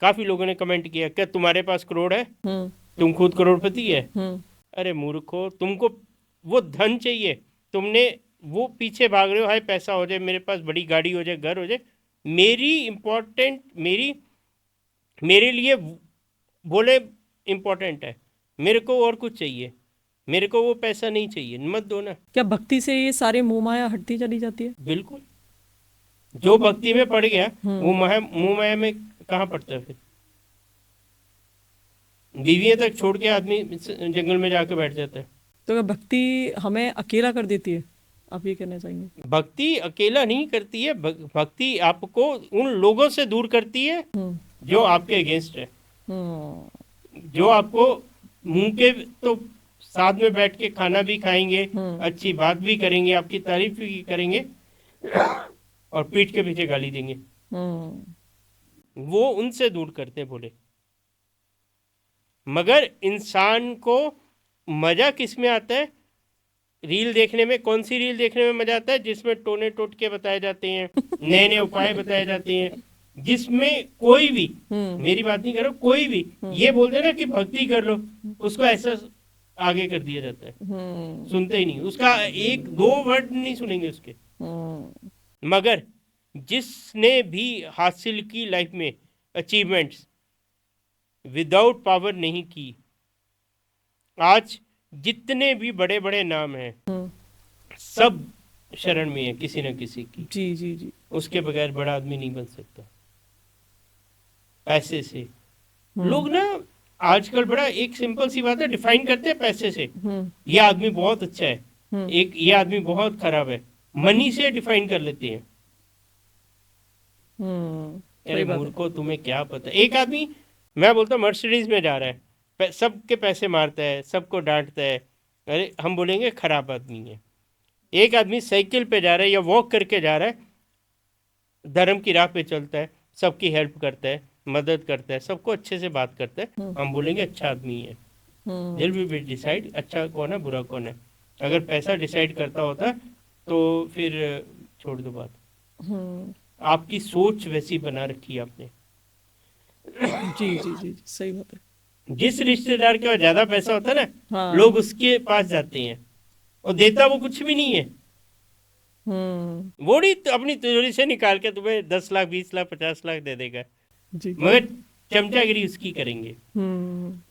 काफी लोगों ने कमेंट किया, क्या तुम्हारे पास करोड़ है, तुम खुद करोड़पति है? अरे मूर्खो, तुमको वो धन चाहिए, तुमने वो पीछे भाग रहे हो, हाय पैसा हो जाए मेरे पास, बड़ी गाड़ी हो जाए, घर हो जाए। मेरे लिए बोले इम्पोर्टेंट है, मेरे को और कुछ चाहिए। मेरे को वो पैसा नहीं चाहिए, मत दो ना। क्या भक्ति से ये सारे मोह माया हटती चली जाती है? बिल्कुल, जो भक्ति में पड़ गया वो मोह माया में कहाँ पड़ता है फिर? बीवियां तक छोड़ के आदमी जंगल में जाके बैठ जाता है। तो क्या भक्ति हमें अकेला कर देती है, आप ये कहना चाहेंगे? भक्ति अकेला नहीं करती है, भक्ति आपको उन लोगों से दूर करती है जो आपके अगेंस्ट है, जो आपको मुंह के तो साथ में बैठ के खाना भी खाएंगे, अच्छी बात भी करेंगे, आपकी तारीफ भी करेंगे और पीठ के पीछे गाली देंगे, वो उनसे दूर करते हैं बोले। मगर इंसान को मजा किस में आता है? रील देखने में। कौन सी रील देखने में मजा आता है? जिसमें टोने टोटके बताए जाते हैं, नए नए उपाय बताए जाते हैं, जिसमें कोई भी, मेरी बात नहीं करो, कोई भी ये बोल दे ना कि भक्ति कर लो, उसको ऐसा आगे कर दिया जाता है, सुनते ही नहीं, उसका एक दो वर्ड नहीं सुनेंगे उसके। मगर जिसने भी हासिल की लाइफ में अचीवमेंट्स, विदाउट पावर नहीं की, आज जितने भी बड़े बड़े नाम हैं सब शरण में है किसी न किसी की। जी जी जी। उसके बगैर बड़ा आदमी नहीं बन सकता। पैसे से लोग ना आजकल बड़ा एक सिंपल सी बात है, डिफाइन करते हैं पैसे से। ये आदमी बहुत अच्छा है, एक ये आदमी बहुत खराब है, मनी से डिफाइन कर लेते हैं। अरे मूर्खो, तुम्हें क्या पता। एक आदमी, मैं बोलता हूँ, मर्सिडीज में जा रहा है, सबके पैसे मारता है, सबको डांटता है, अरे हम बोलेंगे खराब आदमी है। एक आदमी साइकिल पे जा रहा है या वॉक करके जा रहा है, धर्म की राह पे चलता है, सबकी हेल्प करता है, मदद करता है, सबको अच्छे से बात करता है, हम बोलेंगे अच्छा आदमी है। दिल विल बी डिसाइड अच्छा कौन है बुरा कौन है। अगर पैसा डिसाइड करता होता तो फिर छोड़ दो बात। आपकी सोच वैसी बना रखी है आपने। जी जी जी, सही बात है। जिस रिश्तेदार के पास ज्यादा पैसा होता है ना, लोग उसके पास जाते हैं, और देता वो कुछ भी नहीं है। वो नहीं अपनी तिजोरी से निकाल के तुम्हें 10 लाख 20 लाख 50 लाख दे देगा, मगर चमचागिरी उसकी करेंगे।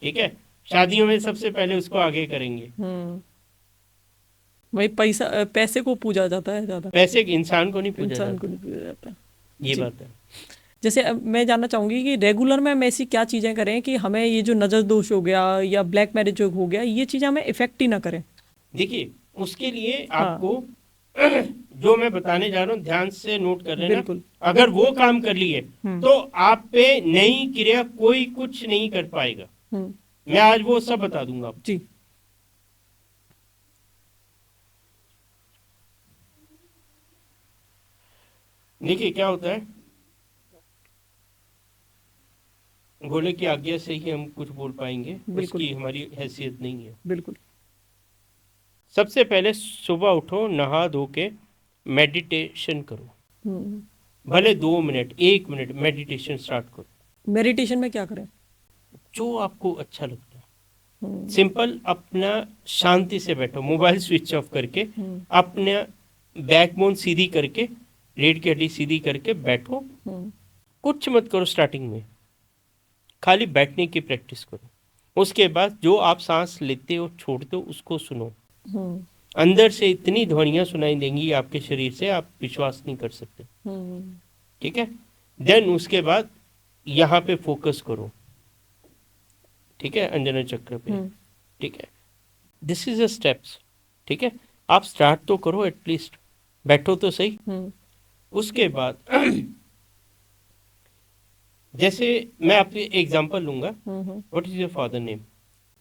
ठीक है, शादियों में सबसे पहले उसको आगे करेंगे। भाई पैसे को पूजा जाता है ज्यादा, पैसे इंसान को नहीं पूजा इंसान जाता। को नहीं पूजा जाता। ये बात है। जैसे अब मैं जानना चाहूंगी कि रेगुलर में हम ऐसी क्या चीजें करें कि हमें ये जो नजर दोष हो गया या ब्लैक मैरिज हो गया, ये चीजें हमें इफेक्ट ही ना करें। देखिए, उसके लिए आपको जो मैं बताने जा रहा हूँ ध्यान से नोट कर लेना। बिल्कुल। अगर वो काम कर लिए तो आप पे नई क्रिया कोई कुछ नहीं कर पाएगा। मैं आज वो सब बता दूंगा आपको। जी। देखिए क्या होता है, भोले की आज्ञा से ही हम कुछ बोल पाएंगे, उसकी हमारी हैसियत नहीं है। बिल्कुल। सबसे पहले सुबह उठो, नहा धो के मेडिटेशन करो। भले 2 मिनट 1 मिनट मेडिटेशन स्टार्ट करो। मेडिटेशन में क्या करें? जो आपको अच्छा लगता है। सिंपल, अपना शांति से बैठो, मोबाइल स्विच ऑफ करके, अपना बैकबोन सीधी करके, रीढ़ की हड्डी सीधी करके बैठो। कुछ मत करो स्टार्टिंग में, खाली बैठने की प्रैक्टिस करो। उसके बाद जो आप सांस लेते हो छोड़ते हो उसको सुनो। अंदर से इतनी ध्वनियां सुनाई देंगी आपके शरीर से, आप विश्वास नहीं कर सकते। ठीक है, देन उसके बाद यहाँ पे फोकस करो। ठीक है, अंजना चक्र पे। ठीक है, दिस इज अ स्टेप्स। ठीक है, आप स्टार्ट तो करो, एटलीस्ट बैठो तो सही। उसके बाद जैसे मैं आपसे एग्जांपल लूंगा। What is your father name?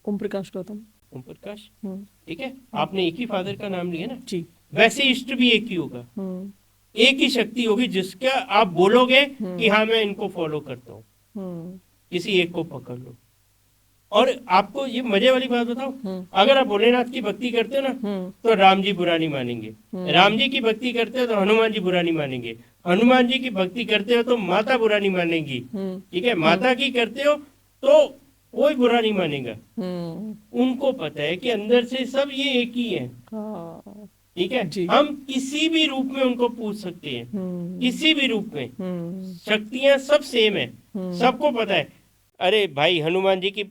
Om Prakash Gautam. Om Prakash. ठीक है, आपने एक ही फादर का नाम लिया ना जी। वैसे इष्ट भी एक ही होगा, एक ही शक्ति होगी जिसका आप बोलोगे कि हाँ मैं इनको फॉलो करता हूँ। किसी एक को पकड़ लो। और आपको ये मजे वाली बात बताओ, अगर आप भोलेनाथ की भक्ति करते हो ना तो राम जी बुरा नहीं मानेंगे। राम जी की भक्ति करते हो तो हनुमान जी बुरा नहीं मानेंगे। हनुमान जी की भक्ति करते हो तो माता बुरा नहीं मानेगी। ठीक है, माता की करते हो तो कोई बुरा नहीं मानेगा। उनको पता है कि अंदर से सब ये एक ही है। ठीक है, हम किसी भी रूप में उनको पूछ सकते हैं, किसी भी रूप में। शक्तियां सब सेम है, सबको पता है। अरे भाई, हनुमान जी की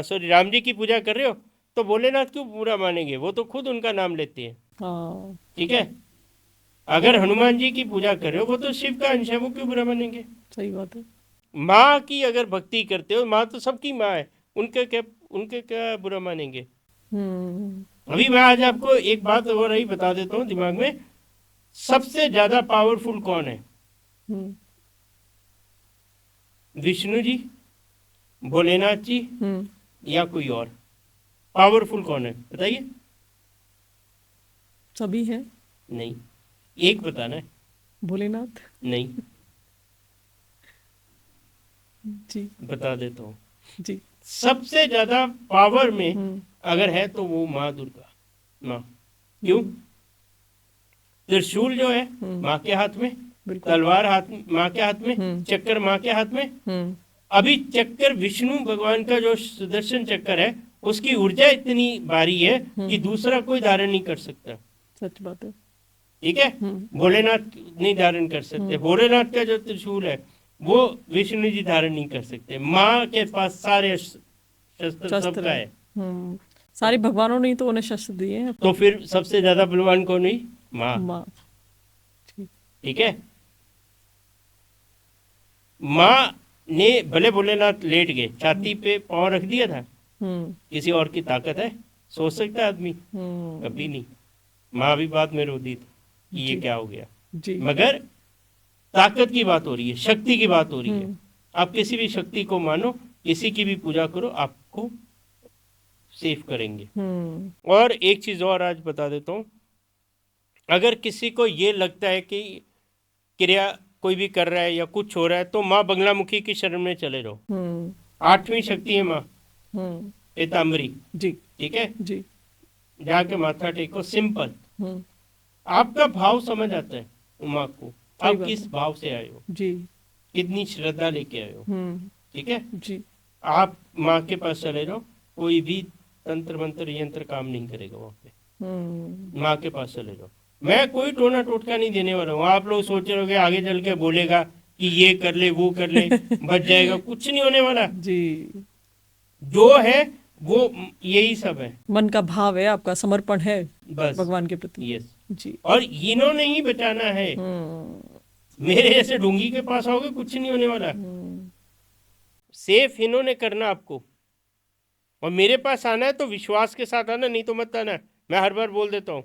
सॉरी राम जी की पूजा कर रहे हो तो भोलेनाथ क्यों बुरा मानेंगे? वो तो खुद उनका नाम लेते हैं। हाँ ठीक है, अगर हनुमान जी की पूजा कर रहे हो वो तो शिव का अंश है, वो क्यों बुरा मानेंगे? सही बात है। माँ की अगर भक्ति करते हो, माँ तो सबकी माँ है, उनके क्या बुरा मानेंगे? अभी मैं आज आपको एक बात और ही बता देता हूँ दिमाग में, सबसे ज्यादा पावरफुल कौन है? हम्म विष्णु जी, भोलेनाथ जी, हम्म या कोई और? पावरफुल कौन है बताइए? सभी हैं। नहीं, एक बताना है। भोलेनाथ। नहीं, जी बता देता हूँ। जी। सबसे ज्यादा पावर में हम्म अगर है तो वो माँ दुर्गा। माँ, क्यों? त्रिशूल जो है माँ के हाथ में, बिल्कुल। तलवार माँ के हाथ में, चक्कर माँ के हाथ में। हम्म अभी चक्कर विष्णु भगवान का जो सुदर्शन चक्कर है, उसकी ऊर्जा इतनी भारी है कि दूसरा कोई धारण नहीं कर सकता। सच बात है। ठीक है, भोलेनाथ नहीं धारण कर सकते। भोलेनाथ का जो त्रिशूल है वो विष्णु जी धारण नहीं कर सकते। माँ के पास सारे शस्त्र शस्त्र सबका है। सारे भगवानों ने ही तो उन्हें शस्त्र दिए हैं। तो फिर सबसे ज्यादा बलवान कौन हुई? माँ। माँ। ठीक। ठीक है, माँ ने भले भोलेनाथ लेट गए, छाती पे पाँव रख दिया था, हम्म किसी और की ताकत है? सोच सकता है आदमी? कभी नहीं। माँ भी बाद में रो दी थी कि ये जी क्या हो गया। जी। मगर ताकत की बात हो रही है, शक्ति की बात हो रही है। आप किसी भी शक्ति को मानो, किसी की भी पूजा करो, आपको सेफ करेंगे। और एक चीज और आज बता देता हूँ, अगर किसी को ये लगता है कि क्रिया कोई भी कर रहा है या कुछ हो रहा है, तो माँ बंगलामुखी की शरण में चले जाओ। 8वीं शक्ति है माँ पीताम्बरी। जी ठीक है, जी। जाके माथा टेको, सिंपल। आपका भाव समझ आता है उमा को, सही आप बात किस है। भाव से आए हो, जी। कितनी श्रद्धा लेके आए हो। ठीक है, जी। आप माँ के पास चले जाओ, कोई भी तंत्र मंत्र यंत्र काम नहीं करेगा वहाँ पे। माँ के पास चले जाओ। मैं कोई टोना टोटका नहीं देने वाला हूँ। आप लोग सोच रहे हो कि आगे चल के बोलेगा कि ये कर ले वो कर ले बच जाएगा, कुछ नहीं होने वाला। जी। जो है वो यही सब है। मन का भाव है, आपका समर्पण है बस, भगवान के प्रति। यस। जी। और इन्होंने ही बचाना है। मेरे जैसे ढोंगी के पास आओगे, कुछ नहीं होने वाला। सेफ इन्होंने करना आपको, और मेरे पास आना है तो विश्वास के साथ आना, नहीं तो मत आना। मैं हर बार बोल देता हूँ,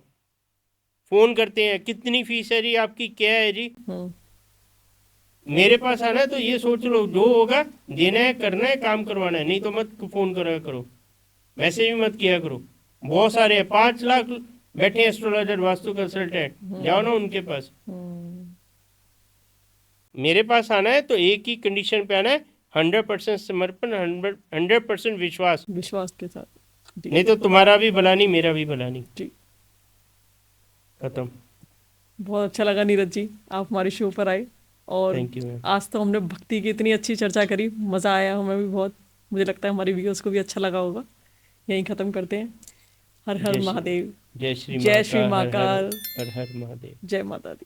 फोन करते हैं कितनी फीस है जी आपकी, क्या है जी। मेरे पास आना है तो ये सोच लो, जो होगा देना है, करना है, काम करवाना है, नहीं तो मत फोन करा करो, मैसेज भी मत किया करो। बहुत सारे हैं, 5 लाख बैठे एस्ट्रोलॉजर, वास्तु कंसल्टेंट, जाओ ना उनके पास। मेरे पास आना है तो एक ही कंडीशन पे आना है, 100% समर्पण, 100% विश्वास। विश्वास के साथ। नहीं तो तुम्हारा भी भला नहीं, मेरा भी भला नहीं। जी। खत्म। बहुत अच्छा लगा नीरज जी, आप हमारे शो पर आए, और थैंक यू मैम। आज तो हमने भक्ति की इतनी अच्छी चर्चा करी, मज़ा आया हमें भी बहुत। मुझे लगता है हमारे व्यूअर्स को भी अच्छा लगा होगा। यहीं ख़त्म करते हैं। हर हर महादेव। जय श्री जय श्री महाकाल, हर महाकाल। हर हर हर महादेव। जय माता दी।